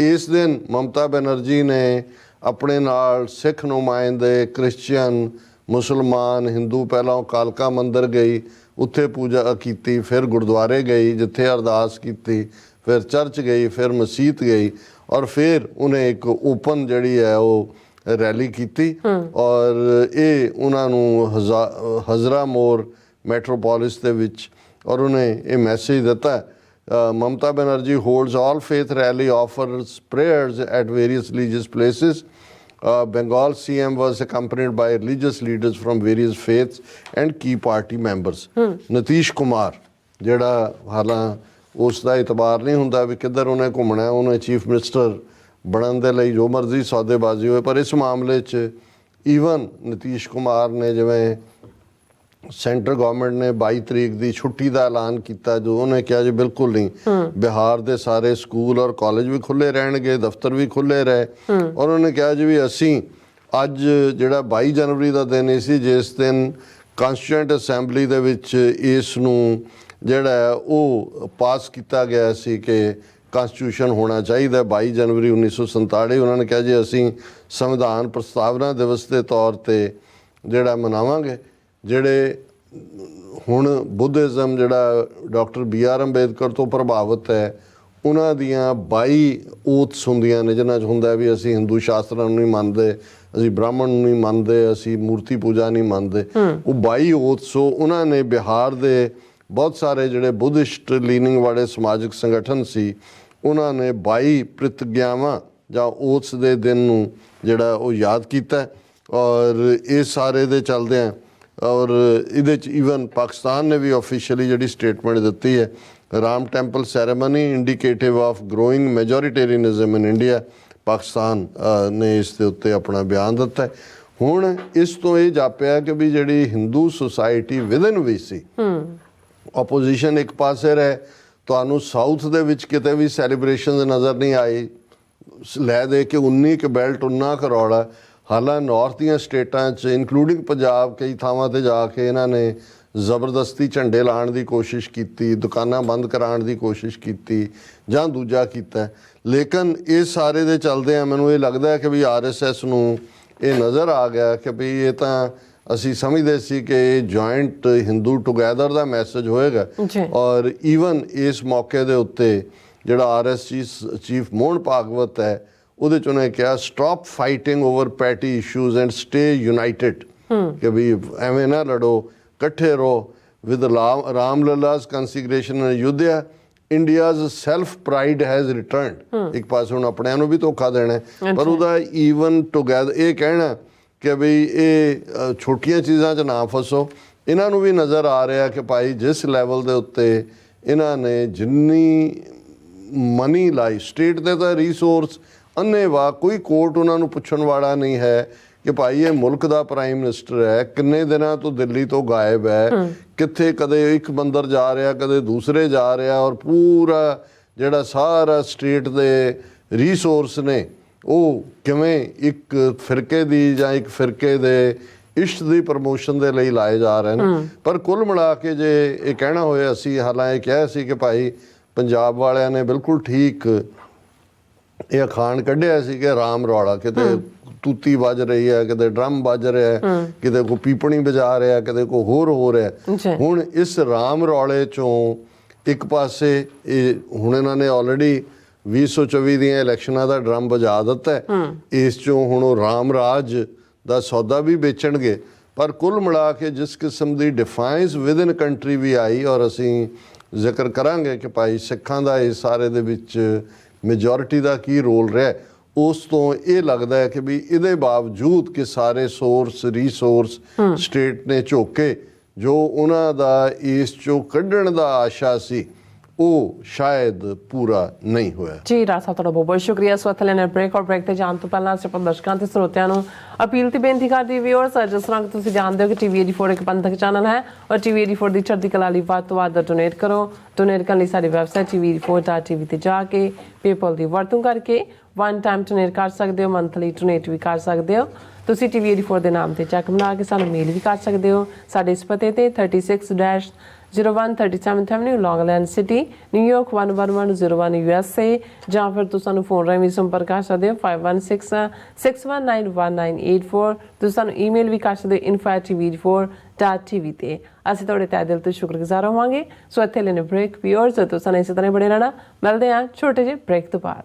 ਇਸ ਦਿਨ ਮਮਤਾ ਬੈਨਰਜੀ ਨੇ ਆਪਣੇ ਨਾਲ ਸਿੱਖ ਨੁਮਾਇੰਦੇ, ਕ੍ਰਿਸਚੀਅਨ, ਮੁਸਲਮਾਨ, ਹਿੰਦੂ, ਪਹਿਲਾਂ ਕਾਲਕਾ ਮੰਦਿਰ ਗਈ, ਉੱਥੇ ਪੂਜਾ ਕੀਤੀ, ਫਿਰ ਗੁਰਦੁਆਰੇ ਗਈ ਜਿੱਥੇ ਅਰਦਾਸ ਕੀਤੀ, ਫਿਰ ਚਰਚ ਗਈ, ਫਿਰ ਮਸੀਤ ਗਈ ਔਰ ਫਿਰ ਉਹਨੇ ਇੱਕ ਓਪਨ ਜਿਹੜੀ ਹੈ ਉਹ ਰੈਲੀ ਕੀਤੀ। ਔਰ ਇਹ ਉਹਨਾਂ ਨੂੰ ਹਜ਼ਰਾ ਮੋਰ ਮੈਟਰੋਪੋਲਿਸ ਦੇ ਵਿੱਚ, ਔਰ ਉਹਨੇ ਇਹ ਮੈਸੇਜ ਦਿੱਤਾ, Mamata Banerjee holds all faith rally, offers prayers at various religious places. Bengal CM was accompanied by religious leaders from various faiths and key party members। Nitish Kumar ਜਿਹੜਾ ਹਾਲਾਂ ਉਸ ਦਾ ਇਤਬਾਰ ਨਹੀਂ ਹੁੰਦਾ ਵੀ ਕਿੱਧਰ ਉਹਨੇ ਘੁੰਮਣਾ, ਉਹਨੇ ਚੀਫ ਮਿਨਿਸਟਰ ਬਣਨ ਦੇ ਲਈ ਜੋ ਮਰਜ਼ੀ ਸੌਦੇਬਾਜ਼ੀ ਹੋਏ, ਪਰ ਇਸ ਮਾਮਲੇ 'ਚ ਈਵਨ ਨਤੀਸ਼ ਕੁਮਾਰ ਨੇ ਜਿਵੇਂ ਸੈਂਟਰ ਗਵਰਨਮੈਂਟ ਨੇ 22 ਤਰੀਕ ਦੀ ਛੁੱਟੀ ਦਾ ਐਲਾਨ ਕੀਤਾ, ਜੋ ਉਹਨੇ ਕਿਹਾ ਜੀ ਬਿਲਕੁਲ ਨਹੀਂ, ਬਿਹਾਰ ਦੇ ਸਾਰੇ ਸਕੂਲ ਔਰ ਕਾਲਜ ਵੀ ਖੁੱਲ੍ਹੇ ਰਹਿਣਗੇ, ਦਫ਼ਤਰ ਵੀ ਖੁੱਲ੍ਹੇ ਰਹੇ। ਔਰ ਉਹਨੇ ਕਿਹਾ ਜੀ ਵੀ ਅਸੀਂ ਅੱਜ ਜਿਹੜਾ 22 ਜਨਵਰੀ ਦਾ ਦਿਨ ਇਹ ਸੀ ਜਿਸ ਦਿਨ ਕਾਂਸਟੀਟਿਊਐਂਟ ਅਸੈਂਬਲੀ ਦੇ ਵਿੱਚ ਇਸ ਨੂੰ ਜਿਹੜਾ ਉਹ ਪਾਸ ਕੀਤਾ ਗਿਆ ਸੀ ਕਿ ਕਾਂਸਟੀਟਿਊਸ਼ਨ ਹੋਣਾ ਚਾਹੀਦਾ 22 ਜਨਵਰੀ 1947। ਉਹਨਾਂ ਨੇ ਕਿਹਾ ਜੀ ਅਸੀਂ ਸੰਵਿਧਾਨ ਪ੍ਰਸਤਾਵਨਾ ਦਿਵਸ ਦੇ ਤੌਰ 'ਤੇ ਜਿਹੜਾ ਮਨਾਵਾਂਗੇ। ਜਿਹੜੇ ਹੁਣ ਬੁੱਧਿਜ਼ਮ ਜਿਹੜਾ ਡਾਕਟਰ BR ਅੰਬੇਦਕਰ ਤੋਂ ਪ੍ਰਭਾਵਿਤ ਹੈ, ਉਹਨਾਂ ਦੀਆਂ 22 ਓਥਸ ਹੁੰਦੀਆਂ ਨੇ ਜਿਨ੍ਹਾਂ 'ਚ ਹੁੰਦਾ ਵੀ ਅਸੀਂ ਹਿੰਦੂ ਸ਼ਾਸਤਰਾਂ ਨੂੰ ਨਹੀਂ ਮੰਨਦੇ, ਅਸੀਂ ਬ੍ਰਾਹਮਣ ਨੂੰ ਨਹੀਂ ਮੰਨਦੇ, ਅਸੀਂ ਮੂਰਤੀ ਪੂਜਾ ਨਹੀਂ ਮੰਨਦੇ। ਉਹ 22 ਓਥਸ ਉਹਨਾਂ ਨੇ ਬਿਹਾਰ ਦੇ ਬਹੁਤ ਸਾਰੇ ਜਿਹੜੇ ਬੁੱਧਿਸਟ ਲੀਨਿੰਗ ਵਾਲੇ ਸਮਾਜਿਕ ਸੰਗਠਨ ਸੀ, ਉਹਨਾਂ ਨੇ 22 ਪ੍ਰਤਿਗਿਆਵਾਂ ਜਾਂ ਓਥਸ ਦੇ ਦਿਨ ਨੂੰ ਜਿਹੜਾ ਉਹ ਯਾਦ ਕੀਤਾ। ਔਰ ਇਹ ਸਾਰੇ ਦੇ ਚੱਲਦਿਆਂ ਔਰ ਇਹਦੇ 'ਚ ਈਵਨ ਪਾਕਿਸਤਾਨ ਨੇ ਵੀ ਆਫੀਸ਼ੀਅਲੀ ਜਿਹੜੀ ਸਟੇਟਮੈਂਟ ਦਿੱਤੀ ਹੈ, Ram temple ceremony indicative of growing majoritarianism in India, Pakistan ਨੇ ਇਸ ਦੇ ਉੱਤੇ ਆਪਣਾ ਬਿਆਨ ਦਿੱਤਾ ਹੈ। ਹੁਣ ਇਸ ਤੋਂ ਇਹ ਜਾਪਿਆ ਕਿ ਵੀ ਜਿਹੜੀ ਹਿੰਦੂ ਸੁਸਾਇਟੀ ਵਿਦਨ ਵੀ ਸੀ, ਆਪੋਜੀਸ਼ਨ ਇੱਕ ਪਾਸੇ ਰਹੇ, ਤੁਹਾਨੂੰ ਸਾਊਥ ਦੇ ਵਿੱਚ ਕਿਤੇ ਵੀ ਸੈਲੀਬ੍ਰੇਸ਼ਨ ਨਜ਼ਰ ਨਹੀਂ ਆਈ, ਲੈ ਦੇ ਕੇ 19 ਕੁ ਬੈਲਟ 19 ਕਰੋੜ। ਹਾਲਾਂ ਨਾਰਥ ਦੀਆਂ ਸਟੇਟਾਂ 'ਚ ਇਨਕਲੂਡਿੰਗ ਪੰਜਾਬ ਕਈ ਥਾਵਾਂ 'ਤੇ ਜਾ ਕੇ ਇਹਨਾਂ ਨੇ ਜ਼ਬਰਦਸਤੀ ਝੰਡੇ ਲਾਉਣ ਦੀ ਕੋਸ਼ਿਸ਼ ਕੀਤੀ, ਦੁਕਾਨਾਂ ਬੰਦ ਕਰਾਉਣ ਦੀ ਕੋਸ਼ਿਸ਼ ਕੀਤੀ ਜਾਂ ਦੂਜਾ ਕੀਤਾ। ਲੇਕਿਨ ਇਹ ਸਾਰੇ ਦੇ ਚੱਲਦੇ ਆ ਮੈਨੂੰ ਇਹ ਲੱਗਦਾ ਹੈ ਕਿ ਵੀ RSS ਨੂੰ ਇਹ ਨਜ਼ਰ ਆ ਗਿਆ ਕਿ ਵੀ ਇਹ ਤਾਂ ਅਸੀਂ ਸਮਝਦੇ ਸੀ ਕਿ ਇਹ ਜੁਆਇੰਟ ਹਿੰਦੂ ਟੁਗੈਦਰ ਦਾ ਮੈਸੇਜ ਹੋਏਗਾ। ਔਰ ਈਵਨ ਇਸ ਮੌਕੇ ਦੇ ਉੱਤੇ ਜਿਹੜਾ RSS ਚੀਫ ਮੋਹਨ ਭਾਗਵਤ ਹੈ, ਉਹਦੇ 'ਚ ਉਹਨੇ ਕਿਹਾ stop fighting over petty issues and stay united, ਕਿ ਵੀ ਐਵੇਂ ਨਾ ਲੜੋ, ਇਕੱਠੇ ਰਹੋ। With Ram Lalla's consecration in Ayodhya India's self pride has returned. ਇੱਕ ਪਾਸੇ ਹੁਣ ਆਪਣਿਆਂ ਨੂੰ ਵੀ ਧੋਖਾ ਦੇਣਾ, ਪਰ ਉਹਦਾ ਈਵਨ ਟੁਗੈਦਰ ਇਹ ਕਹਿਣਾ ਕਿ ਬਈ ਇਹ ਛੋਟੀਆਂ ਚੀਜ਼ਾਂ 'ਚ ਨਾ ਫਸੋ। ਇਹਨਾਂ ਨੂੰ ਵੀ ਨਜ਼ਰ ਆ ਰਿਹਾ ਕਿ ਭਾਈ ਜਿਸ ਲੈਵਲ ਦੇ ਉੱਤੇ ਇਹਨਾਂ ਨੇ ਜਿੰਨੀ ਮਨੀ ਲਾਈ, ਸਟੇਟ ਦੇ ਤਾਂ ਰਿਸੋਰਸ ਅੰਨ੍ਹੇਵਾਹ, ਕੋਈ ਕੋਰਟ ਉਹਨਾਂ ਨੂੰ ਪੁੱਛਣ ਵਾਲਾ ਨਹੀਂ ਹੈ ਕਿ ਭਾਈ ਇਹ ਮੁਲਕ ਦਾ ਪ੍ਰਾਈਮ ਮਿਨਿਸਟਰ ਹੈ, ਕਿੰਨੇ ਦਿਨਾਂ ਤੋਂ ਦਿੱਲੀ ਤੋਂ ਗਾਇਬ ਹੈ, ਕਿੱਥੇ ਕਦੇ ਇੱਕ ਮੰਦਰ ਜਾ ਰਿਹਾ, ਕਦੇ ਦੂਸਰੇ ਜਾ ਰਿਹਾ, ਔਰ ਪੂਰਾ ਜਿਹੜਾ ਸਾਰਾ ਸਟੇਟ ਦੇ ਰਿਸੋਰਸ ਨੇ ਉਹ ਕਿਵੇਂ ਇੱਕ ਫਿਰਕੇ ਦੀ ਜਾਂ ਇੱਕ ਫਿਰਕੇ ਦੇ ਇਸ਼ਟ ਦੀ ਪ੍ਰਮੋਸ਼ਨ ਦੇ ਲਈ ਲਾਏ ਜਾ ਰਹੇ ਨੇ। ਪਰ ਕੁੱਲ ਮਿਲਾ ਕੇ ਜੇ ਇਹ ਕਹਿਣਾ ਹੋਇਆ, ਅਸੀਂ ਹਾਲਾਂ ਇਹ ਕਿਹਾ ਸੀ ਕਿ ਭਾਈ ਪੰਜਾਬ ਵਾਲਿਆਂ ਨੇ ਬਿਲਕੁਲ ਠੀਕ ਇਹ ਅਖਾਣ ਕੱਢਿਆ ਸੀ ਕਿ ਰਾਮ ਰੌਲਾ, ਕਿਤੇ ਤੂਤੀ ਵੱਜ ਰਹੀ ਹੈ, ਕਿਤੇ ਡਰਮ ਵੱਜ ਰਿਹਾ ਹੈ, ਕਿਤੇ ਕੋਈ ਪੀਪਣੀ ਵਜਾ ਰਿਹਾ, ਕਿਤੇ ਕੋਈ ਹੋਰ ਹੋ ਰਿਹਾ। ਹੁਣ ਇਸ ਰਾਮ ਰੌਲੇ ਚੋਂ ਇੱਕ ਪਾਸੇ ਇਹ ਹੁਣ ਇਹਨਾਂ ਨੇ ਆਲਰੇਡੀ 2024 ਦੀਆਂ ਇਲੈਕਸ਼ਨਾਂ ਦਾ ਡਰਮ ਵਜਾ ਦਿੱਤਾ ਹੈ, ਇਸ ਚੋਂ ਹੁਣ ਉਹ ਰਾਮ ਰਾਜ ਦਾ ਸੌਦਾ ਵੀ ਵੇਚਣਗੇ। ਪਰ ਕੁੱਲ ਮਿਲਾ ਕੇ ਜਿਸ ਕਿਸਮ ਦੀ ਡਿਫਾਈਨਸ ਵਿਦ ਇਨ ਕੰਟਰੀ ਵੀ ਆਈ, ਔਰ ਅਸੀਂ ਜ਼ਿਕਰ ਕਰਾਂਗੇ ਕਿ ਭਾਈ ਸਿੱਖਾਂ ਦਾ ਇਸ ਸਾਰੇ ਦੇ ਵਿੱਚ ਮੈਜੋਰਿਟੀ ਦਾ ਕੀ ਰੋਲ ਰਿਹਾ, ਉਸ ਤੋਂ ਇਹ ਲੱਗਦਾ ਹੈ ਕਿ ਵੀ ਇਹਦੇ ਬਾਵਜੂਦ ਕਿ ਸਾਰੇ ਸੋਰਸ ਰਿਸੋਰਸ ਸਟੇਟ ਨੇ ਝੋਕੇ, ਜੋ ਉਹਨਾਂ ਦਾ ਇਸ ਚੋਂ ਕੱਢਣ ਦਾ ਆਸ਼ਾ ਸੀ ਉਹ ਸ਼ਾਇਦ ਪੂਰਾ ਨਹੀਂ ਹੋਇਆ। ਜੀ ਰਾਜ ਸਾਹਿਬ, ਤੁਹਾਡਾ ਬਹੁਤ ਬਹੁਤ ਸ਼ੁਕਰੀਆ। ਸੋ ਇੱਥੇ ਲੈਣਾ ਬ੍ਰੇਕ, ਔਰ ਬ੍ਰੇਕ ਤੇ ਜਾਣ ਤੋਂ ਪਹਿਲਾਂ ਅਸੀਂ ਆਪਣੇ ਦਰਸ਼ਕਾਂ ਤੇ ਸਰੋਤਿਆਂ ਨੂੰ ਅਪੀਲ ਤੇ ਬੇਨਤੀ ਕਰਦੀ ਵਿਊਅਰਸ, ਜਿਸ ਤਰ੍ਹਾਂ ਕਿ ਤੁਸੀਂ ਜਾਣਦੇ ਹੋ ਕਿ ਟੀਵੀ 84 ਇੱਕ ਪੰਥਕ ਚੈਨਲ ਹੈ, ਔਰ ਟੀਵੀ 84 ਦੀ ਚੜ੍ਹਦੀ ਕਲਾ ਲਈ ਵੱਧ ਤੋਂ ਵੱਧ ਡੋਨੇਟ ਕਰੋ। ਡੋਨੇਟ ਕਰਨ ਲਈ ਸਾਡੀ ਵੈਬਸਾਈਟ tv84.tv ਤੇ ਜਾ ਕੇ ਪੇਪਲ ਦੀ ਵਰਤੋਂ ਕਰਕੇ ਵਨ ਟਾਈਮ ਡੋਨੇਟ ਕਰ ਸਕਦੇ ਹੋ, ਮੰਥਲੀ ਡੋਨੇਟ ਵੀ ਕਰ ਸਕਦੇ ਹੋ। ਤੁਸੀਂ ਟੀਵੀ 84 ਦੇ ਨਾਮ ਤੇ ਚੈੱਕ ਬਣਾ ਕੇ ਸਾਨੂੰ ਮੇਲ ਵੀ ਕਰ ਸਕਦੇ ਹੋ ਸਾਡੇ ਇਸ ਪਤੇ ਤੇ 36-0137 ਐਵਨਿਊ, ਲੌਂਗਲੈਂਡ ਸਿਟੀ, ਨਿਊਯਾਰਕ 11101 USA, ਜਾਂ ਫਿਰ ਤੁਸੀਂ ਸਾਨੂੰ ਫੋਨ ਰਾਹੀਂ ਵੀ ਸੰਪਰਕ ਕਰ ਸਕਦੇ ਹੋ 5166191984। ਤੁਸੀਂ ਸਾਨੂੰ ਈਮੇਲ ਵੀ ਕਰ ਸਕਦੇ ਹੋ info@tv84.tv ਤੇ। ਅਸੀਂ ਤੁਹਾਡੇ ਤਹਿ ਦਿਲ ਤੋਂ ਸ਼ੁਕਰਗੁਜ਼ਾਰ ਹੋਵਾਂਗੇ। ਸੋ ਇੱਥੇ ਲੈਣੇ ਬ੍ਰੇਕ, ਵਿਊਅਰਸ ਤੁਸੀਂ ਇਸੇ ਤਰ੍ਹਾਂ ਬਣੇ ਰਹਿਣਾ। ਮਿਲਦੇ ਹਾਂ ਛੋਟੇ ਜਿਹੇ ਬ੍ਰੇਕ ਤੋਂ ਬਾਅਦ।